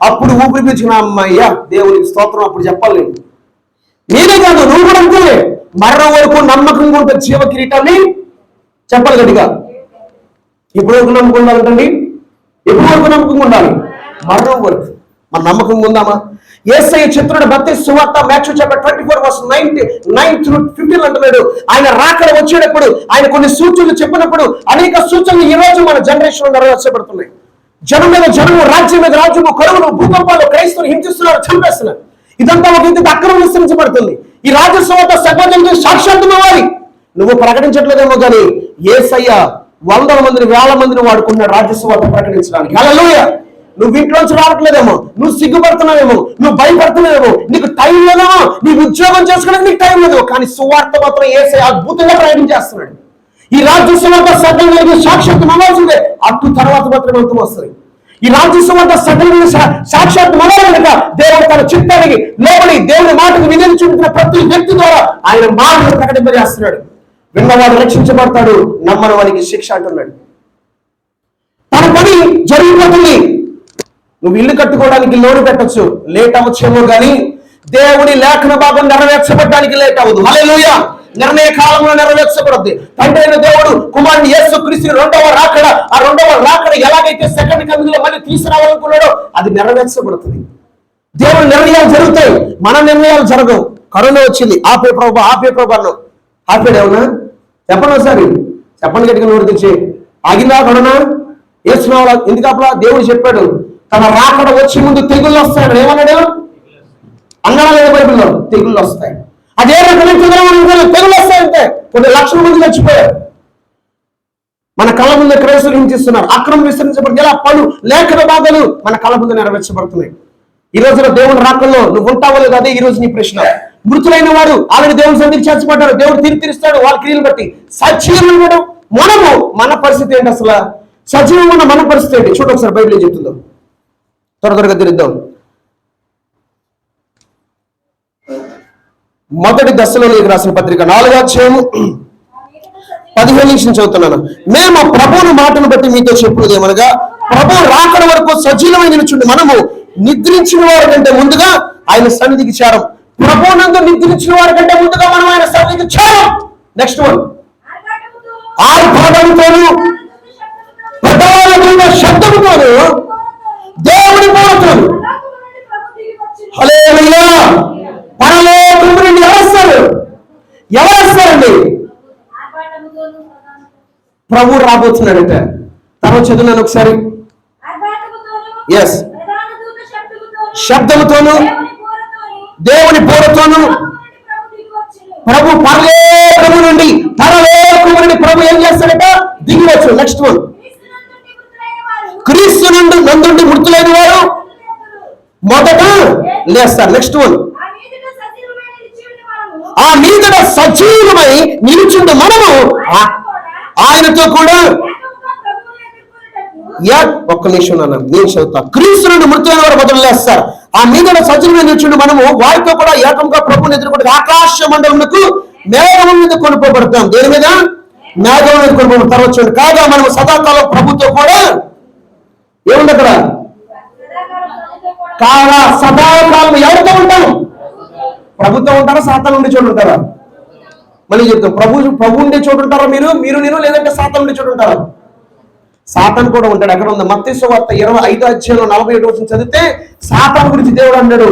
అప్పుడు ఊపిరి పీల్చుకున్న అమ్మయ్యా దేవునికి స్తోత్రం అప్పుడు చెప్పాలి. నేనే కాదు, నువ్వు కూడా అంతే. మరణం వరకు నమ్మకంగా ఉంటే జీవ కిరీటాన్ని చెప్పాలి గట్టిగా. ఎప్పుడు వరకు నమ్మకం ఉండాలంటండి? ఎప్పుడు వరకు నమ్మకంగా ఉండాలి? మరణం వరకు. మన నమ్మకంగా ఉందామా? యేసయ్య చిత్రుడు మత్తయి సువార్త మాథ్యూ చాప్టర్ 24:9-15 అంటున్నాడు, ఆయన రాకడ వచ్చేటప్పుడు ఆయన కొన్ని సూచనలు చెప్పినప్పుడు అనేక సూచనలు ఈ రోజు మన జనరేషన్ నెరవేర్చబడుతున్నాయి. జనం మీద జనము, రాజ్యం మీద రాజ్యము, కరువులు, భూకంపాలు, క్రైస్తవులు హింసిస్తున్నారు, చంపేస్తున్నారు. ఇదంతా ఒక ఇంత అక్రమం విస్తరించబడుతుంది. ఈ రాజ్య సువార్త సమాజంలో సాక్షాత్తుగా వారి నువ్వు ప్రకటించట్లేదేమో కానీ యేసయ్య 100 మందిని 1000 మందిని వాడుకుంటున్నాడు రాజ్య సువార్త ప్రకటించడానికి. హల్లెలూయా. నువ్వు ఇంట్లోంచి రావట్లేదేమో, నువ్వు సిగ్గుపడుతున్నావేమో, నువ్వు భయపడుతున్నావేమో, నీకు టైం లేదేమో, నీ ఉద్యోగం చేసుకోవడానికి నీకు టైం లేదు, కానీ సువార్త మాత్రం యేసయ్య అద్భుతంగా ప్రకటించేస్తున్నాడు. ఈ రాజ్య సువార్త సత్యం సాక్షాత్తు అవ్వాల్సిందే, అటు తర్వాత మాత్రమే అంతం వస్తుంది. ఈ రాజ్య సువార్త సకల సాక్షాత్ మన కనుక దేవుడు తన చిత్తానికి లోబడి దేవుని మాటకు విధేయత చూపుతున్న ప్రతి వ్యక్తి ద్వారా ఆయన మాటలు ప్రకటింపజేస్తున్నాడు. విన్నవాడు రక్షించబడతాడు, నమ్మని వారికి శిక్ష అంటున్నాడు. తన పని జరిగిపోతుంది. నువ్వు ఇల్లు కట్టుకోవడానికి లోను పెట్టచ్చు, లేట్ అవ్వచ్చేమో కానీ దేవుని లేఖన భాగం నెరవేర్చబడడానికి లేట్ అవ్వదు. హల్లెలూయా. నిర్ణయ కాలంలో నెరవేర్చబడుద్ది. తండ్రి అయిన దేవుడు కుమారుని యేసుక్రీస్తు రెండవ రాకడ, ఆ రెండవ రాకడ ఎలాగైతే సెకండ్ కమింగ్ లో మళ్ళీ తీసుకురావాలనుకున్నాడో అది నెరవేర్చబడుతుంది. దేవుని నిర్ణయాలు జరుగుతాయి, మన నిర్ణయాలు జరగవు. కరోనా వచ్చింది, ఆపే ప్రభు అన్నాం. ఆపాడు ఏమన్నా? చెప్పండి ఒకసారి, చెప్పండి గట్టిగా నోరు తెచ్చి. ఆగిందా కరోనా? ఏసునావా? ఎందుకు అప్పుడు దేవుడు చెప్పాడు తన రాకడ వచ్చే ముందు తెగుళ్ళు వస్తాయని. ఏమన్నాడు? అన్నాడా లేదా బైబిల్లో? తెగుళ్ళు వస్తాయి. అదే రకమైన తెగులు వస్తాయంటే కొన్ని లక్షల మంది చచ్చిపోయారు. మన కళ్ళ ముందు క్రైస్తవులు హింసిస్తున్నారు, అక్రమం విస్తరించబడి ఇలా పలు లేఖన భాగాలు మన కళ్ళ ముందు నెరవేర్చబడుతున్నాయి. ఈ రోజున దేవుని రాకల్లో నువ్వు ఉంటావో లేదు, అదే ఈ రోజు నీ ప్రశ్న. మృతులైన వారు ఆల్రెడీ దేవుని సంధికి చేర్చబడ్డారు, దేవుడు తీర్పిస్తాడు వాళ్ళ క్రియలు బట్టి. సజీవం మనము, మన పరిస్థితి ఏంటి అసలు? సజీవం ఉన్న మన పరిస్థితి ఏంటి? చూడ ఒకసారి బైబిల్ ఏం చెప్తుందో త్వరగా తిరిద్దాం. మొదటి దశలోనికి రాసిన పత్రిక 4వ అధ్యాయము 15 నుంచి చదువుతున్నాను. మేము ప్రభువుని మాటను బట్టి మీతో చెప్పున్నది ఏమనగా, ప్రభు రాకడ వరకు సజీవమైన నిలుచుండి మనము నిద్రించిన వారి కంటే ముందుగా ఆయన సన్నిధికి చేరం. ప్రభువునందు నిద్రించిన వారి కంటే ముందుగా మనం ఆయన సన్నిధికి చేరం. నెక్స్ట్ వన్, ఆర్భాటంతోను ప్రధాన శబ్దముతోను దేవుని పోతోను. హల్లెలూయా. పరలోకము నుండి ఎవరొస్తారండి? ప్రభు రాబోతున్నాడంట. తర్వాత చదువున్నాను ఒకసారి. ఎస్, శబ్దముతోను దేవుని బోరతోను ప్రభు పరలోకము నుండి ప్రభు ఏం చేస్తాడట? దిగివచ్చు. నెక్స్ట్ వన్, క్రీస్తు నందుండి మృతులైన వారు మొదట లేస్తారు. నెక్స్ట్ వన్, ఆ మీదట సజీవమై నిలుచుండు మనము ఆయనతో కూడా. ఒక్క నిమిషం అన్న, నేను చదువుతా. క్రీస్తు నుండి మృతులైన వారు మొదలు లేస్తారు, ఆ మీదట సజీవమై నిలుచుండు మనము వారితో కూడా ఏకంగా ప్రభువుని ఎదుర్కొంటే ఆకాశ మండలమునకు మేఘం మీద కొనుక్కోబడతాం. దేని మీద? మేఘం మీద కొనుక్కోబడతాం. తర్వాత చూడండి, కాగా మనము సదాకాలం ప్రభుతో కూడా ఏముంది అక్కడ? కాగా సదాకాలం ఎవరితో ఉంటాం? ప్రభుత్వం ఉంటారా? సాతాను ఉండే చోటు ఉంటారా? మళ్ళీ చెప్తాం, ప్రభు ఉండే చోటు ఉంటారా మీరు నేను, లేదంటే సాతాను ఉండే చోటు ఉంటారా? సాతాను కూడా ఉంటాడు. ఎక్కడ ఉంది? మత్తయి సువార్త 25వ అధ్యాయంలో 47వ వచనం చదివితే సాతాను గురించి దేవుడు అన్నాడు,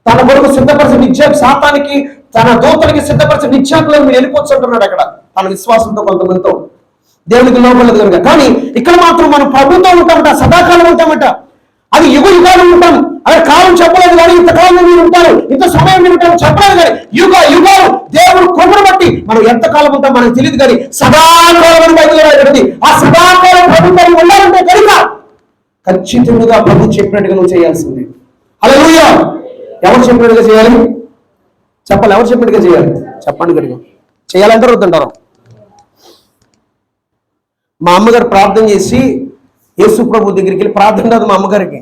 తన కొరకు సిద్ధపరిచిన నిత్యాకు, సాతానికి తన దూతలకి సిద్ధపరిచిన నిత్యాకులో మీరు వెళ్ళిపోవచ్చు అంటున్నాడు. అక్కడ తన విశ్వాసంతో కొంతమందితో దేవునికి లోపలేదు కనుక. కానీ ఇక్కడ మాత్రం మనం ప్రభుత్వం ఉంటామట, సదాకాలం ఉంటామట. అది యుగాలు ఉంటాం. అదే కాలం చెప్పలేదు కానీ ఇంతకాలం మీరు ఉంటారు, ఇంత సమయం మీరు ఉంటారు చెప్పలేదు కానీ యుగాలు దేవుడు కొమ్మను బట్టి మనం ఎంతకాలం ఉంటాం మనకు తెలియదు. కానీ సదాకాలం బయటకు రాయబడింది. ఆ సదాకాలం ప్రభుత్వం ఉండాలంటే కనుక ఖచ్చితంగా ప్రభు చెప్పినట్టుగా నువ్వు చేయాల్సిందే. హల్లెలూయా. ఎవరు చెప్పినట్టుగా చేయాలి? చెప్పాలి. ఎవరు చెప్పినట్టుగా చేయాలి? చెప్పండి గట్టిగా. చేయాలంటారు వద్దంటారు? మా అమ్మగారు ప్రార్థన చేసి యేసు ప్రభు దగ్గరికి వెళ్ళి ప్రార్థన కాదు మా అమ్మగారికి,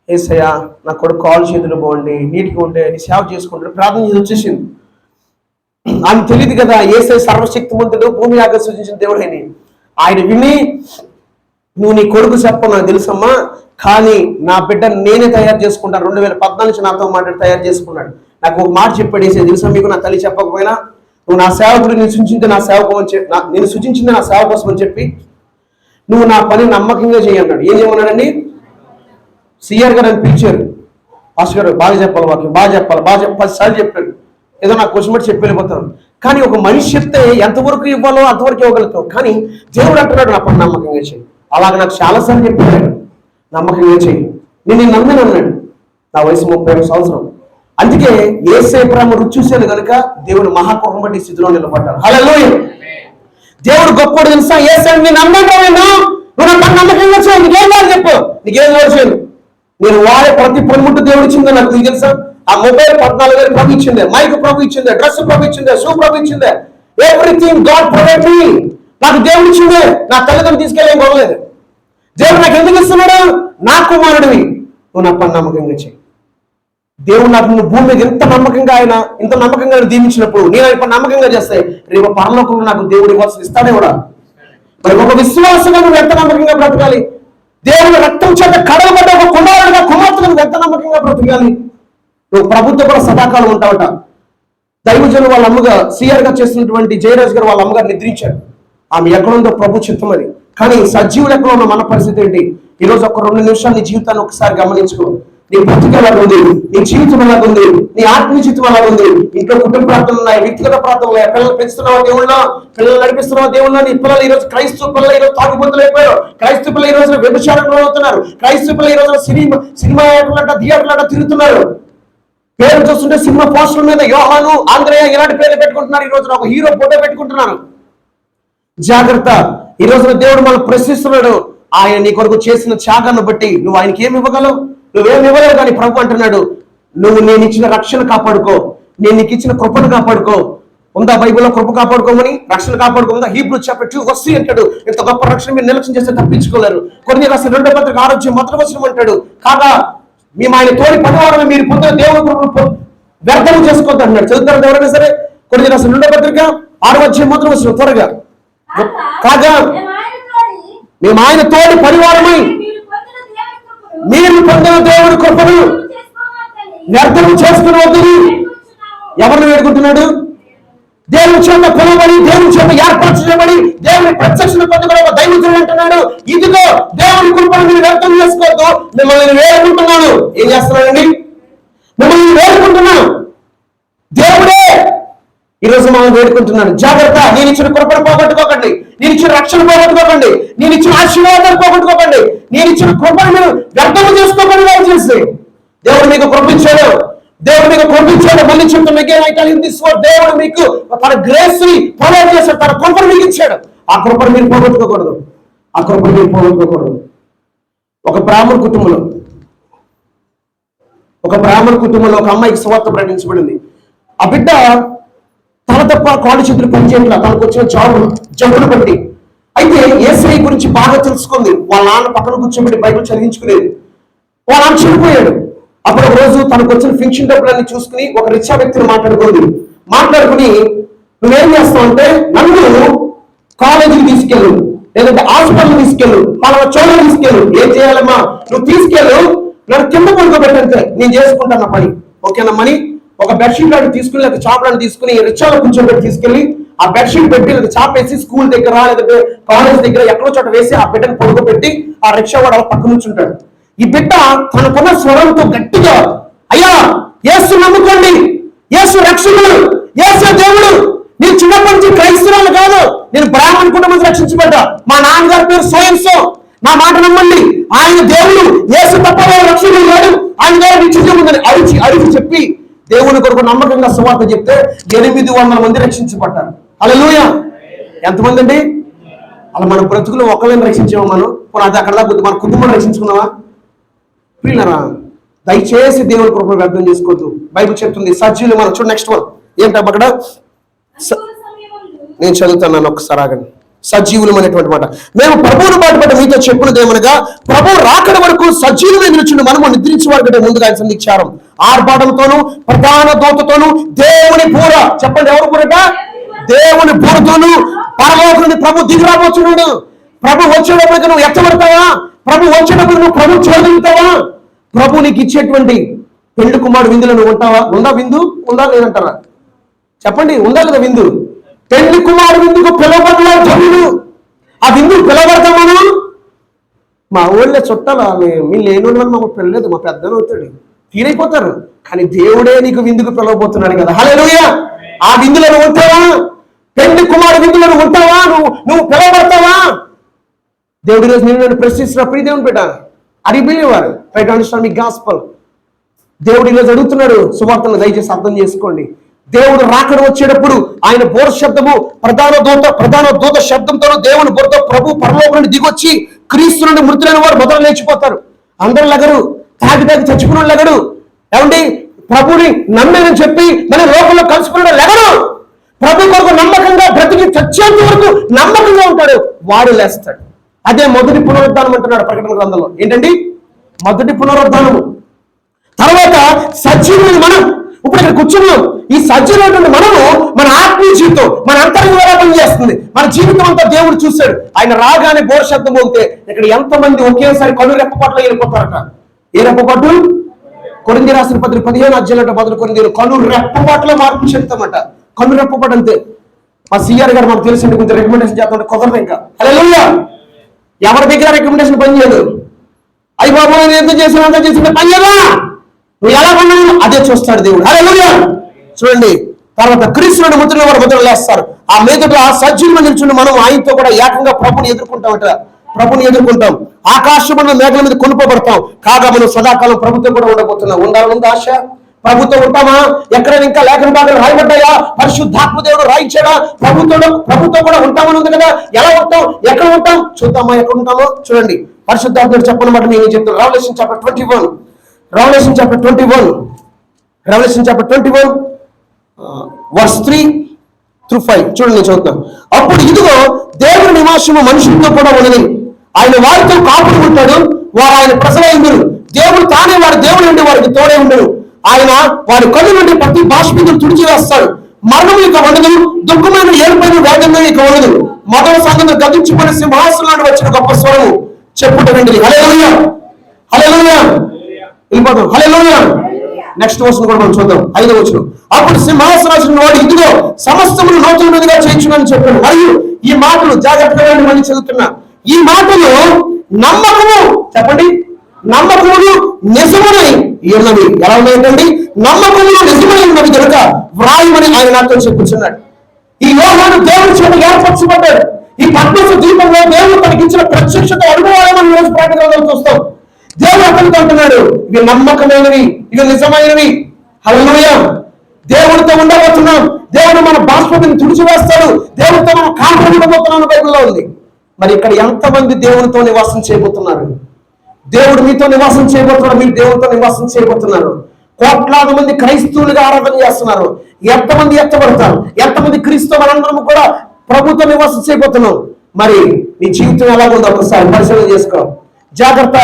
యేసయ్యా నా కొడుకు కాలు చేతులు బాగుండి నీట్గా ఉంటే నీ సేవ చేసుకుంటాడు ప్రార్థన చేసి వచ్చేసింది. ఆమె తెలియదు కదా యేసయ్య సర్వశక్తిమంతుడు, భూమి ఆకాశం సృజించిన దేవుడని. ఆయన విని, నువ్వు నీ కొడుకు చెప్పు నాకు తెలుసమ్మా, కానీ నా బిడ్డ నేనే తయారు చేసుకుంటాను. 2014 నుంచి నాతో మాట్లాడి తయారు చేసుకున్నాడు. నాకు ఒక మాట చెప్పాడు, వేసే తెలుసా మీకు, నా తల్లి చెప్పకపోయినా నువ్వు నా సేవకుడు, నేను సూచించింది నా సేవ నేను సూచించింది నా సేవ కోసం అని చెప్పి నువ్వు నా పని నమ్మకంగా చేయన్నాడు. ఏం చేయమన్నాడండి? సిఆర్ గారు అని పిలిచారు. పాస్టర్ గారు బాగా చెప్పాలి, వాక్యం బాగా చెప్పాలి 10 సార్లు చెప్పాడు. ఏదో నాకు క్వశ్చన్ బట్టి చెప్పి వెళ్ళిపోతాను. కానీ ఒక మనిషి చెప్తే ఎంతవరకు ఇవ్వాలో అంతవరకు ఇవ్వగలుగుతాం. కానీ దేవుడు అంటున్నాడు నా పని నమ్మకంగా చేయి. అలాగే నాకు చాలాసార్లు చెప్పాడు, నమ్మకంగా చేయి, నేను నమ్మని అన్నాడు. నా వయసు 31 సంవత్సరం. అందుకే యేసయ్య ప్రేమ రుచి చూశాను కనుక దేవుడు మహాకృపను బట్టి స్థితిలో నిలబడ్డాడు. హల్లెలూయా. దేవుడు గొప్పడు తెలుసా? యేసయ్యని నమ్మంటావు, నువ్వు నా నమ్మకంగా చేయి. నీకేం కాదు చెప్పు, నీకేం చేయను. నేను వాడే ప్రతి పనిముట్టు దేవుడు ఇచ్చిందే నాకు తెలుసా? ఆ మొబైల్ 14,000 ప్రభు ఇచ్చిందే, మైక్ ప్రభు ఇచ్చిందే, డ్రెస్ ప్రభు ఇచ్చిందే, షూ ప్రభు ఇచ్చిందే. Everything God provide me. నాకు దేవుడు ఇచ్చిందే. నా తల్లిదండ్రులు తీసుకెళ్ళేం కొనలేదు. దేవుడు నాకు ఎందుకు ఇస్తున్నాడు? నా కుమారుడివి, నువ్వు నా పని నమ్మకంగా చేయి. దేవుడు నాకు నువ్వు భూమి మీద ఇంత నమ్మకంగా దీవించినప్పుడు నేను ఆయన పని నమ్మకంగా చేస్తే రేపు పరలోకంలో నాకు దేవుడి కోసం ఇస్తాడే కూడా. మరి ఒక విశ్వాసంగా నువ్వు ఎంత నమ్మకంగా బ్రతకాలి? దేవుని రక్తం చేత కడగబడ్డ ఒక కుమారుడుగా కుమార్తెను నువ్వు ఎంత నమ్మకంగా బ్రతకాలి? నువ్వు ప్రభుత్వం కూడా సదాకాలం ఉంటావట. దైవజనులు వాళ్ళ అమ్మగా సిఆర్ గా చేస్తున్నటువంటి జయరాజ్ గారు వాళ్ళ అమ్మగారు నిద్రించారు. ఆమె ఎక్కడుందో ప్రభు చిత్తం అది. కానీ సజీవులు ఎక్కడ ఉన్న మన పరిస్థితి ఏంటి? ఈరోజు ఒక 2 నిమిషాలు నీ జీవితాన్ని ఒకసారి గమనించుకో. నీ బ్రతికి ఎలాగుంది, నీ జీవితం ఎలాగుంది, నీ ఆత్మీయ జీవితం ఎలాగుంది, ఇంట్లో కుటుంబ ప్రార్థనలు ఉన్నాయి, వ్యక్తిగత ప్రార్థనలు ఉన్నాయి, పిల్లలు పెంచుతున్నావా దేవుళ్ళ, పిల్లలు నడిపిస్తున్నావా దేవుళ్ళ. నీ పిల్లలు ఈ రోజు క్రైస్తవ పిల్లలు ఈ రోజు తాగుబోతులు అయిపోయారు. క్రైస్తవ పిల్లలు ఈ రోజు వ్యభిచారంలో అవుతున్నారు. క్రైస్తవ పిల్లలు ఈ రోజు సినిమా థియేటర్లంట తిరుగుతున్నారు. పేరు చూస్తుంటే సినిమా పోస్టర్ల మీద యోహాను, ఆంధ్రయ్య ఇలాంటి పేర్లు పెట్టుకుంటున్నారు. ఈ రోజు ఒక హీరో ఫోటో పెట్టుకుంటున్నారు. జాగ్రత్త. ఈ రోజున దేవుడు మనం ప్రశ్నిస్తున్నాడు. ఆయన నీ కొరకు చేసిన త్యాగాన్ని బట్టి నువ్వు ఆయనకి ఏమి ఇవ్వగలవు? నువ్వేమి ఇవ్వలేవు. కానీ ప్రభు అంటున్నాడు, నువ్వు నేను ఇచ్చిన రక్షణ కాపాడుకో, నేను నీకు ఇచ్చిన కృపను కాపాడుకో. ఉందా బైబిల్లో కృప కాపాడుకోమని, రక్షణ కాపాడుకోదా? హీబ్రూ చాప్టర్ 2:2 అంటాడు, ఇంత గొప్ప రక్షణ మీరు నిర్లక్ష్యం చేస్తే తప్పించుకోలేరు. కొన్ని రాసిన 2వ పత్రిక 6:1 అంటాడు, కాగా మేము ఆయన తోడి పనివారమే మీరు పొందిన దేవుని కృపను వ్యర్థం చేసుకోవద్దు అన్నాడు. చదువుతారు ఎవరైనా సరే. కొన్ని రాసిన 2వ పత్రిక 6:1 త్వరగా. కాగా మేము ఆయన తోడి పరివారమై మీరు పొందిన దేవుని కృపను వ్యర్థం చేసుకుని వద్దు. ఎవరిని వేడుకుంటున్నాడు? దేవుని చేత పిలువబడి, దేవుని చేత ఏర్పరచబడి, దేవుని ప్రత్యక్షణ పొందుకున్న దైవజనుడు అంటున్నాడు, ఇదిగో దేవుని కృపను మీరు వ్యర్థం చేసుకోవద్దు, మిమ్మల్ని వేడుకుంటున్నాను. ఏం చేస్తున్నానండి? మిమ్మల్ని వేడుకుంటున్నాను. దేవుడే ఈరోజు మనం వేడుకుంటున్నాను. జాగ్రత్త. నేను ఇచ్చిన కృపను పోగొట్టుకోకండి, నేను ఇచ్చిన రక్షణ పోగొట్టుకోకండి, నేను ఇచ్చిన ఆశీర్వాదాలు పోగొట్టుకోకండి, నేను ఇచ్చిన కృపను మీరు వ్యర్థం చేసుకోకండి. దయచేసి దేవుడు మీకు కృపించాడు, దేవుడు మీకు కృపించాడు. మళ్ళీ చెప్తున్నా, దేవుడు మీకు తన గ్రేస్ ని ప్రొవైడ్ చేశాడు, తన కృపను మీకు ఇచ్చాడు. ఆ కృపను మీరు పోగొట్టుకోకూడదు, ఆ కృపను మీరు పోగొట్టుకోకూడదు. ఒక బ్రాహ్మణ కుటుంబంలో ఒక అమ్మాయికి సువార్త ప్రకటించబడింది. ఆ బిడ్డ తన తప్ప కాళ్ళు చేతులు పనిచేయట్లా, తనకు వచ్చిన జబ్బును బట్టి. అయితే యేసయ్య గురించి బాగా తెలుసుకుంది. వాళ్ళ నాన్న పక్కన కూర్చోబెట్టి బైబిల్ చదివించుకునేది. వాళ్ళ నాన్న చనిపోయాడు. అప్పుడు ఒక రోజు తనకు వచ్చిన ఫింక్షన్ డబ్బులన్నీ చూసుకుని ఒక రిక్షా వ్యక్తిని మాట్లాడుకుని నువ్వేం చేస్తావు అంటే, నన్ను కాలేజీకి తీసుకెళ్ళు, లేదంటే హాస్పిటల్ తీసుకెళ్ళు, పలానా చోళ తీసుకెళ్ళు. ఏం చేయాలమ్మా? నువ్వు తీసుకెళ్ళు, నన్ను కింద పడుకోబెట్టంతే, నేను చేసుకుంటాను నా పని. ఓకేనమ్మని ఒక బెడ్షీట్ లాంటి తీసుకుని, లేదా చాపలాంటి తీసుకుని రిక్షాలో కూర్చోబెట్టి తీసుకెళ్లి ఆ బెడ్షీట్ పెట్టి లేదా చాపేసి స్కూల్ దగ్గర లేదంటే కాలేజ్ దగ్గర ఎక్కడో చోట వేసి ఆ బిడ్డను పడుకోబెట్టి ఆ రిక్షా వాడు పక్క నుంచి ఉంటాడు. ఈ బిడ్డ తనకున్న స్వరంతో గట్టిగా, అయ్యా యేసు నమ్ముకోండి, యేసు రక్షకుడు, యేసు దేవుడు, నేను చిన్నప్పటి నుంచి క్రైస్తవులు కాదు, నేను బ్రాహ్మణ కుటుంబం రక్షించబడ్డా, మా నాన్నగారి పేరు సోయంసో, నా మాట నమ్మండి, ఆయన దేవుడు, యేసు తప్ప రక్షకుడు లేడు, ఆయన గారు నిత్యం ఉందని అరిచి చెప్పి దేవుని కొరకు నమ్మకంగా సువార్త చెప్తే 800 మంది రక్షించబడ్డారు. హల్లెలూయా. ఎంతమంది అండి? అలా మన బ్రతుకులు ఒకళ్ళని రక్షించామా? మనం అది అక్కడ మన కుటుంబం రక్షించుకున్నావా? ప్రియులారా, దయచేసి దేవుని కృపను వ్యర్థం చేసుకోవద్దు. బైబిల్ చెప్తుంది సజీవులు. మనం చూడు నెక్స్ట్ వన్ ఏంటమ్మా అక్కడ, నేను చదువుతాను ఒకసారి ఆగండి. సజీవులు అనేటువంటి మాట. మేము ప్రభువును బాటుపడ్డ మీతో చెప్పున్నది ఏమనగా, ప్రభువు రాకడ వరకు సజీవులై నిలుచుండి మనము నిద్రించే వారి కంటే ముందుగా ఆయన సంధించారు. ఆర్భాటంతోను ప్రధాన దూతతోను దేవుని బూర, చెప్పండి ఎవరు బూరట? దేవుని బూరతోను పరలోకం నుండి ప్రభు దిగి రాబోతున్నాడు. ప్రభు వచ్చేటప్పుడు నువ్వు ఎత్తబడతావా? ప్రభు వచ్చేటప్పుడు నువ్వు ప్రభు చూడగలుగుతావా? ప్రభు నీకు ఇచ్చేటువంటి పెళ్లి కుమారుడు విందులో నువ్వు ఉంటావా? ఉందా విందు? ఉందా లేదంటారా? చెప్పండి, ఉందా లేదా విందు? పెళ్లి కుమారుడు విందుకు పిలవబడ్డాడు జనులు. ఆ విందుకు పిలవబడతామను మా ఊళ్ళో చుట్టాలు మీ లేని వాళ్ళు మాకు పెళ్ళలేదు, మా పెద్దలు అవుతాడు, తీరైపోతారు. కానీ దేవుడే నీకు విందుకు పిలవబోతున్నాడు కదా. హల్లెలూయా. ఆ విందులో నువ్వు ఉంటావా? పెళ్లి కుమారుడు విందులో నువ్వు ఉంటావా? నువ్వు పిలవబడతావా? దేవుడి రోజు నేను ప్రశ్నిస్తున్నప్పుడు దేవుని బిడ్డ, అది believer try to understand me gospel. దేవుడు ఈరోజు అడుగుతున్నాడు సువార్తను, దయచేసి అర్థం చేసుకోండి. దేవుడు రాకడ వచ్చేటప్పుడు ఆయన బోర శబ్దము, ప్రధాన దూత శబ్దంతో దేవుని బోరతో ప్రభు పరలోకం నుండి దిగొచ్చి క్రీస్తు నుండి మృతులైన వారు మొదలు లేచిపోతారు. అందరూ లగరు, తాగి చచ్చిపోయిన లగడు. ఏమండి, ప్రభుని నమ్మేనని చెప్పి మన లోకంలో కలుసుకున్న లెగడు. ప్రభు కొరకు నమ్మకంగా బ్రతికి చచ్చేంత వరకు నమ్మకంగా ఉంటాడు, వాడు లేస్తాడు. అదే మొదటి పునరుద్ధానం అంటున్నాడు ప్రకటన గ్రంథంలో. ఏంటండి? మొదటి పునరుద్ధానము. తర్వాత సజీవులు మనం ఇప్పుడు ఇక్కడ కూర్చున్నాం. ఈ సజీవులైనటువంటి మనము మన ఆత్మీయ జీవితం మన అంతరంగంగా పనిచేస్తుంది. మన జీవితం అంతా దేవుడు చూశాడు. ఆయన రాగానే బోర శబ్దం పోతే ఇక్కడ ఎంతమంది ఒకేసారి కళ్ళు రెప్పపాట్లో వెళ్ళిపోతారట. ఏ రెప్పపాటు? కొరింథీ రాసిన పత్రిక 15 మొదలు కొరింథీలు కళ్ళు రెప్పపాట్లో మార్పు చెప్తామట. కళ్ళు రెప్పపాటు అంతే. మా సిఆర్ గారు మాకు తెలిసింది కొంచెం రికమెండేషన్ చేస్తామంటే కుదరదు. ఇంకా హల్లెలూయా. ఎవరి దగ్గర రికమెండేషన్ పనిచేయదు. అయ్యి బాబు నేను ఎంత చేసిన అంత చేసిన పనిచేయదా, నువ్వు ఎలా ఉన్నావు అదే చూస్తాడు దేవుడు. హల్లెలూయా. చూడండి, తర్వాత క్రీస్తుని ముద్రలు వారు ముద్రలు వేస్తారు. ఆ మీదట ఆ సజీవులు నిల్చుండి మనం ఆయనతో కూడా ఏకంగా ప్రభుని ఎదుర్కొంటామట. ప్రభుని ఎదుర్కొంటాం. ఆకాశమైన మేఘల మీద కొనుకోబడతాం. కాగా మనం సదాకాలం ప్రభుత్వం కూడా ఉండబోతున్నాం. ఉండాలని ఆశ. ప్రభుత్వం ఉంటామా? ఎక్కడైనా ఇంకా లేఖన భాగాలు రాయబడ్డాయా? పరిశుద్ధాత్మ దేవుడు రాయించాడా? ప్రభుత్వం కూడా ఉంటామని ఉంది కదా. ఎలా ఉంటాం? ఎక్కడ ఉంటాం? చూద్దామా ఎక్కడ ఉంటామో. చూడండి, పరిశుద్ధాత్మ చెప్పనమాట నేను చెప్తాను. రెవల్యూషన్ చాప్టర్ 21 verse 3-5 చూడండి, నేను చదువుతాను. అప్పుడు ఇదిగో దేవుని నివాసము మనుషులతో కూడా ఉన్నది. ఆయన వారితో కాపుడు ఉంటాడు. వారు ఆయన ప్రజలైందురు. దేవుడు తానే వారి దేవుడు నుండి వారికి తోడే ఉండడు. ఆయన వారి కళ్ళు నుండి ప్రతి భాష మీద తుడిచివేస్తాడు. మరణం ఇక ఉండదు, దుఃఖమైన ఏడుపైన వేగంగా ఇక ఉండదు. మొదటి సంగతి గతించిపోయిన సింహాసనం వచ్చిన గొప్ప స్వరము చెప్పుట వెంటనే హల్లెలూయా హల్లెలూయా వెళ్ళిపోతాం. హల్లెలూయా. నెక్స్ట్ వర్షన్ కూడా మనం చూద్దాం. 5వ వచనం. అప్పుడు సింహాసనాసనం వాడు ఇదిగో సమస్తమును నూతనమైనదిగా చేయించునని చెప్పాడు. మరియు ఈ మాటలు జాగ్రత్తగా మళ్ళీ చదువుతున్నా. ఈ మాటలు నమ్మకము, చెప్పండి, నమ్మకములు నిజమని ఉన్నవి. ఎలా ఉన్నాయంటండి? నమ్మకములు నిజమని ఉన్నవి కనుక వ్రాయమని ఆయన నాతో చెప్పుచున్నాడు. ఈ యోహాను దేవుడి చేత ఏర్పరచబడ్డాడు. ఈ పద్మస దీపంలో దేవుడు తనకిచ్చిన ప్రత్యక్షత అనుభవాలను మనం రోజు ప్రకటనలో చూస్తాం. దేవుడు అతనితో అంటున్నాడు, ఇవి నమ్మకమైనవి, ఇవి నిజమైనవి. హల్లెలూయా. దేవుడితో ఉండబోతున్నాం. దేవుడు మన బాష్పతిని తుడిచివేస్తాడు. దేవుడితో మనం కాపాడుకోబోతున్నాం బైబిల్లో ఉంది. మరి ఇక్కడ ఎంతమంది దేవుడితో నివాసం చేయబోతున్నారు? దేవుడు మీతో నివాసం చేయబోతున్నారు. మీరు దేవుడితో నివాసం చేయబోతున్నారు. కోట్లాది మంది క్రైస్తవులుగా ఆరాధన చేస్తున్నారు. ఎంతమంది ఎత్తబడతారు? ఎంతమంది క్రీస్తు మనందరం కూడా ప్రభుత్వ నివాసం చేయబోతున్నాం. మరి నీ జీవితం ఎలా ఉందో ఒకసారి పరిశీలన చేసుకో. జాగ్రత్త.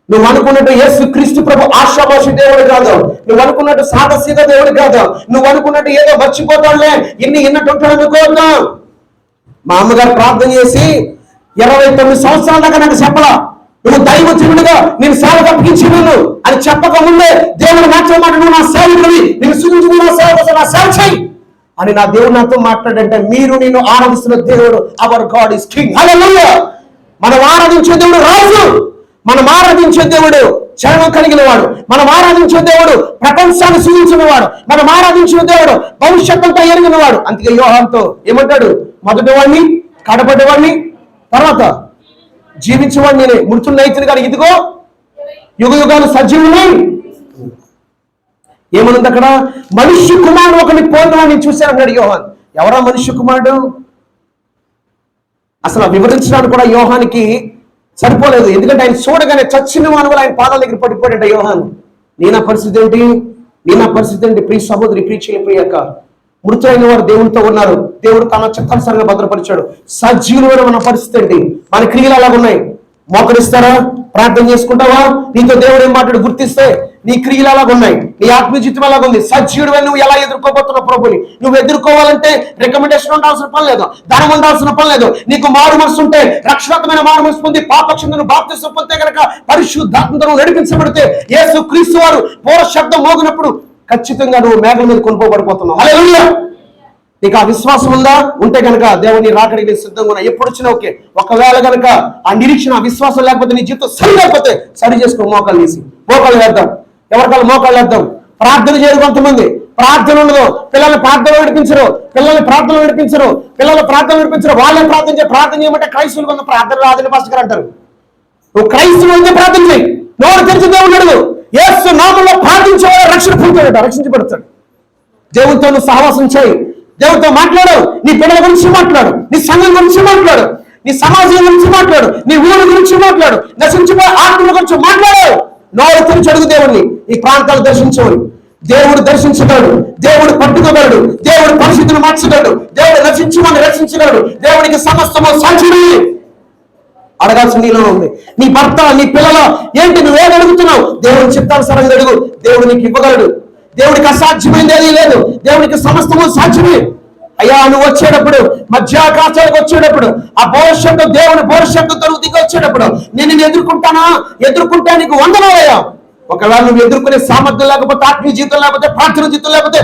నువ్వు అనుకున్నట్టు యేసు క్రీస్తు ప్రభు ఆశాభాష దేవుడు కాదు. నువ్వు అనుకున్నట్టు సాదసీద దేవుడు కాదు. నువ్వు అనుకున్నట్టు ఏదో మర్చిపోతాడులే, ఇన్నట్టు ఉంటాడు అనుకోవద్దా. మా అమ్మగారు ప్రార్థన చేసి 29 సంవత్సరాల దాకా నాకు చెప్పలా, నువ్వు దైవజనుడిగా నేను సేవకు అప్పగించినాను అని చెప్పక ముందే దేవుడు నాతో మాట, నువ్వు నా సేవకుడివి, నేను సూచించిన నా సేవ చేయి అని నా దేవుడు నాతో మాట్లాడంటే, మీరు నేను ఆరాధిస్తున్న దేవుడు అవర్ గాడ్ ఇస్ కింగ్. హల్లెలూయా. మనం ఆరాధించే దేవుడు రాజు. మనం ఆరాధించే దేవుడు చరణం కలిగిన వాడు. మనం ఆరాధించే దేవుడు ప్రపంచాన్ని సూచించిన వాడు. మనం ఆరాధించిన దేవుడు భవిష్యత్తుతో ఎరిగిన వాడు. అందుకే యోహానుతో ఏమంటాడు? మొదటి వాడిని, కడపటి వాడిని, తర్వాత జీవించేవాడు నేనే, మృతులు నైతులు కానీ ఇదిగో యుగ యుగాలు సజీవుని. ఏమనుంది అక్కడ? మనుష్య కుమారుడు ఒకరిని పోలిన నేను చూశాను అన్నాడు యోహాన్. ఎవరా మనుష్య కుమారుడు? అసలు వివరించడానికి కూడా యోహానికి సరిపోలేదు. ఎందుకంటే ఆయన చూడగానే చచ్చిన వాను కూడా ఆయన పాదాల దగ్గర పడిపోయాడంట యోహాను. నీ నా పరిస్థితి ఏంటి? ప్రియ సహోదరి, ప్రియక, మృతులైన వారు దేవునితో ఉన్నారు. దేవుడు తన చిత్తానుసారంగా భద్రపరిచాడు. సజీవులు మన పరిస్థితి ఏంటి? మన క్రియలు అలాగ ఉన్నాయి. మోకరిస్తారా? ప్రార్థన చేసుకుంటావా? నీతో దేవుడు ఏం మాట్లాడు గుర్తిస్తే నీ క్రియలు అలాగున్నాయి. నీ ఆత్మీయ జీవితం అలాగుంది. సజీవుడు నువ్వు ఎలా ఎదుర్కోబోతున్నావు ప్రభుని? నువ్వు ఎదుర్కోవాలంటే రికమెండేషన్ ఉండాల్సిన పని లేదు, ధనం ఉండాల్సిన పని లేదు. నీకు మారు మనసు ఉంటే, రక్షణాత్మైన మారు మనసు పొంది పాపక్షను బాప్తిసం పొందితే కనుక, పరిశుద్ధాత్మను నడిపించబడితే, యేసు క్రీస్తు వారు పూర శబ్దం మోగినప్పుడు ఖచ్చితంగా నువ్వు మేఘం మీద కొనుక్కోబడిపోతున్నావు. హల్లెలూయా. నీకు ఆ విశ్వాసం ఉందా? ఉంటే కనుక దేవుని రాకడికి సిద్ధంగా ఉన్నా. ఎప్పుడు వచ్చినా ఓకే. ఒకవేళ కనుక ఆ నిరీక్షణ, ఆ విశ్వాసం లేకపోతే, నీ జీవితం సరి లేకపోతే సరి చేసుకో. మోకాలు తీసి మోకాలు వేద్దాం. ఎవరికాలు మోకాలు వేద్దాం. ప్రార్థన చేయరు కొంతమంది. ప్రార్థన ఉండదు. పిల్లల్ని ప్రార్థన నడిపించరు. పిల్లల్ని ప్రార్థన నడిపించరు. వాళ్ళే ప్రార్థన చేయమంటే క్రైస్తవులు కొంత ప్రార్థన రాదని పాస్టర్ అంటారు. నువ్వు క్రైస్తవులు అయితే ప్రార్థన చేయి. నోరు తెరిచి దేవుడు అడుగు. యేసు నామములో ప్రార్థించేవాడు రక్షణ పొందుతాడు, రక్షించబడతాడు. దేవునితో నువ్వు సహవాసం చేయి. దేవుడితో మాట్లాడు. నీ పిల్లల గురించి మాట్లాడు. నీ సంఘం గురించి మాట్లాడు. నీ సమాజం గురించి మాట్లాడు. నీ ఊరి గురించి మాట్లాడు. నశించిపోయే ఆత్మల గురించి మాట్లాడు. నోరు తెరిచి అడుగు దేవుడిని. ఈ ప్రాంతాలు దర్శించవని. దేవుడు దర్శించగలడు. దేవుడు పట్టుకోగలడు. దేవుడు పరిస్థితులు మార్చగలడు. దేవుడు రక్షించమని రక్షించగలడు. దేవుడికి సమస్తము సాధ్యమే. అడగాల్సిన నీలో ఉంది. నీ భర్త, నీ పిల్లల ఏంటి నువ్వేం అడుగుతున్నావు? దేవుని చిత్తానుసారంగా అడుగు, దేవుడు నీకు ఇవ్వగలడు. దేవుడికి అసాధ్యమైంది ఏదీ లేదు, దేవుడికి సమస్తము సాధ్యమే. అయ్యా నువ్వు వచ్చేటప్పుడు, మధ్యాకాశాలకు వచ్చేటప్పుడు, ఆ భవిష్యత్తు దేవుని భవిష్యత్తు తను దిగి వచ్చేటప్పుడు నేను ఎదుర్కొంటానా? ఎదుర్కొంటే నీకు వందనాలయ్యా. ఒకవేళ నువ్వు ఎదుర్కొనే సామర్థ్యం లేకపోతే, ఆత్మీయ జీవితం లేకపోతే, ప్రార్థన జీవితం లేకపోతే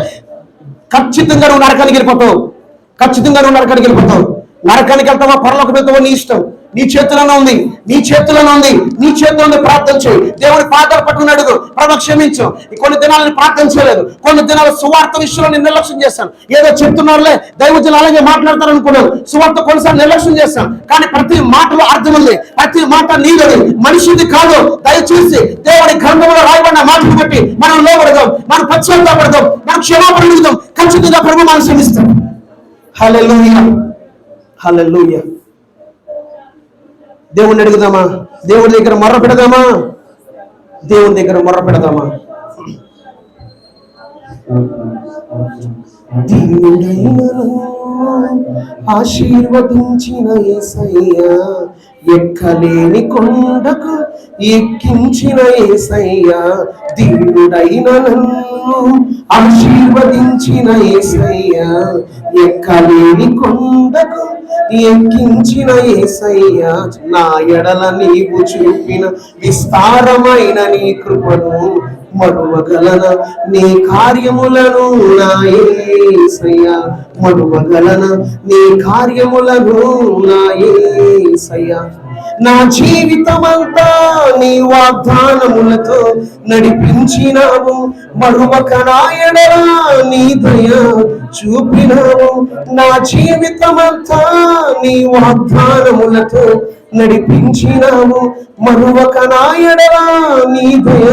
ఖచ్చితంగా నువ్వు నరకానికి వెళ్ళిపోతావు. ఖచ్చితంగా నువ్వు నరకానికి వెళ్ళిపోతావు. నరకానికి వెళ్తావా, పరలోకం వెళ్తావా నీ ఇష్టం. నీ చేతుల్లోనే ఉంది, నీ చేతుల్లోనే ఉంది, నీ చేతిలో ఉంది. ప్రార్థన చేయి, దేవుని పాదాలు పట్టుకుని అడుగు, ప్రభు క్షమించు. కొన్ని దినాలు నేను ప్రార్థన చేయలేదు, కొన్ని దినాలు సువార్త విషయంలో నేను నిర్లక్ష్యం చేశాను. ఏదో చెప్తున్నారులే, దైవజనులు అలాగే మాట్లాడతారు అనుకున్నాను. సువార్త కొన్నిసార్లు నిర్లక్ష్యం చేశాను, కానీ ప్రతి మాటలో అర్థం ఉంది, ప్రతి మాట నీది, మనిషిది కాదు. దయచేసి దేవుని గ్రంథంలో రాయబడిన మాటలు బట్టి మనం లోబడదాం, మనం పశ్చాత్తాపడదాం, మనం క్షమాపణ అడుగుదాం. ఖచ్చితంగా ప్రభు మనం క్షమిస్తాం. హల్లెలూయా, హల్లెలూయా. దేవుణ్ణి అడుగుదామా? దేవుని దగ్గర మొర్ర పెడదామా? దేవుని దగ్గర మొర్ర పెడదామా? ఆశీర్వదించిన యేసయ్యా, ఎక్కలేని కొండకు ఎక్కించిన యేసయ్యా, దీనుడైన నన్ను ఆశీర్వదించిన యేసయ్యా, ఎక్కలేని కొండకు ఎక్కించిన యేసయ్యా, నా ఎడల నీవు చూపిన విస్తారమైన నీ కృపను మరువగలన నీ కార్యములను నా యేసయ్యా, మరువగలన నీ కార్యములను నా యేసయ్యా. నా జీవితమంతా నీ వాగ్దానములతో నడిపించినావు, మరువక నా ఎడల నీ దయ చూపినావు. నా జీవితమంతా నీ వాగ్దానములతో నడిపించినావు, మరువక నా ఎడల నీ దయ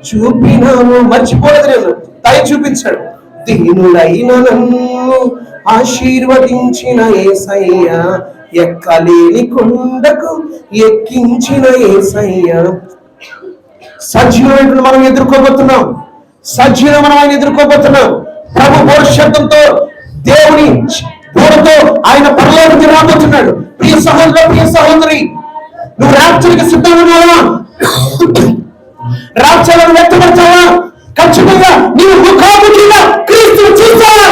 చూపినావు. మర్చిపోలేదు, నేను దయ చూపించాడు. దీనుడైన నన్ను ఆశీర్వదించిన యేసయ్యా, ఎక్కలేని కొండకు ఎక్కించిన యేసయ్యా. సజీవులను మనం ఎదుర్కోబోతున్నాం, సజీవులు మనం ఆయన ఎదుర్కోబోతున్నాం. ప్రభు భవిష్యత్తుతో, దేవుని బోధతో ఆయన పరలోకానికి రాబోతున్నాడు. ప్రియ సహోదరు, ప్రియ సహోదరి, నువ్వు రాత్రికి సిద్ధంగా ఉన్నావా? రాజ్యాలను వ్యక్తపరచావా? ఖచ్చితంగా నీవు ముఖాముఖిగా క్రీస్తును చూసావా?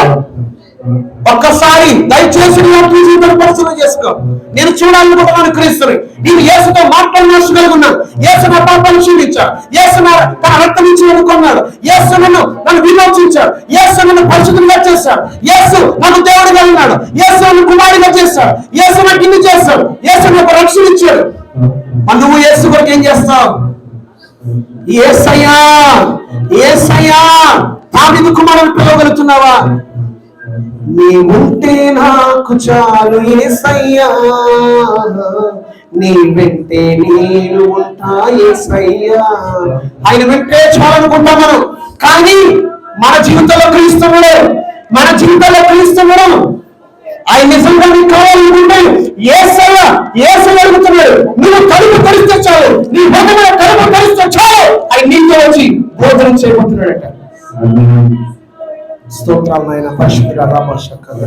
ఒక్కసారి దయచేసి పరిశీలన చేసుకో. నేను చూడాలనుకుంటున్నాను క్రీస్తుని. నేను యేసుతో మాట్లాడవలసి కలిగి ఉన్నాను. యేసు నా పాపాలను క్షమించాడు, యేసు తన రక్తం నుంచి అనుకున్నాడు, యేసు నన్ను విమోచించాడు, యేసు నన్ను పరిశుద్ధంగా చేశాడు, యేసు నన్ను దేవుడిగా ఉన్నాడు, యేసు నన్ను కుమారుడిగా చేశాడు, యేసు నాకు ఇన్ని చేశాడు, యేసు నాకు రక్షణ ఇచ్చాడు. నువ్వు యేసు కొరకు ఏం చేస్తావు? యేసయ్యా, యేసయ్యా దావీదు కుమారుని పిలవగలుగుతున్నావా? నీవుంటే నాకు చాలు యేసయ్యా, నీ వెంటే నేను ఉంటా యేసయ్యా. ఆయన వెంటే చాలనుకుంటాం మనం, కానీ మన జీవితంలో క్రీస్తువుడే, మన జీవితంలో క్రీస్తువుడు. ఆయన నిజంగా నీకు కావాలనుకుంటే యేసయ్యా, యేసయ్య అడుగుతున్నాడు. నువ్వు కడుపు తెరిస్తే చాలు, నీ హృదయంలో కడుపు తెరిస్తే చాలు, ఆయన నీతో వచ్చి భోజనం చేయబోతున్నాడట. స్తోత్రాలు నాయన. పరిశుద్ధుడా రామా శంకర్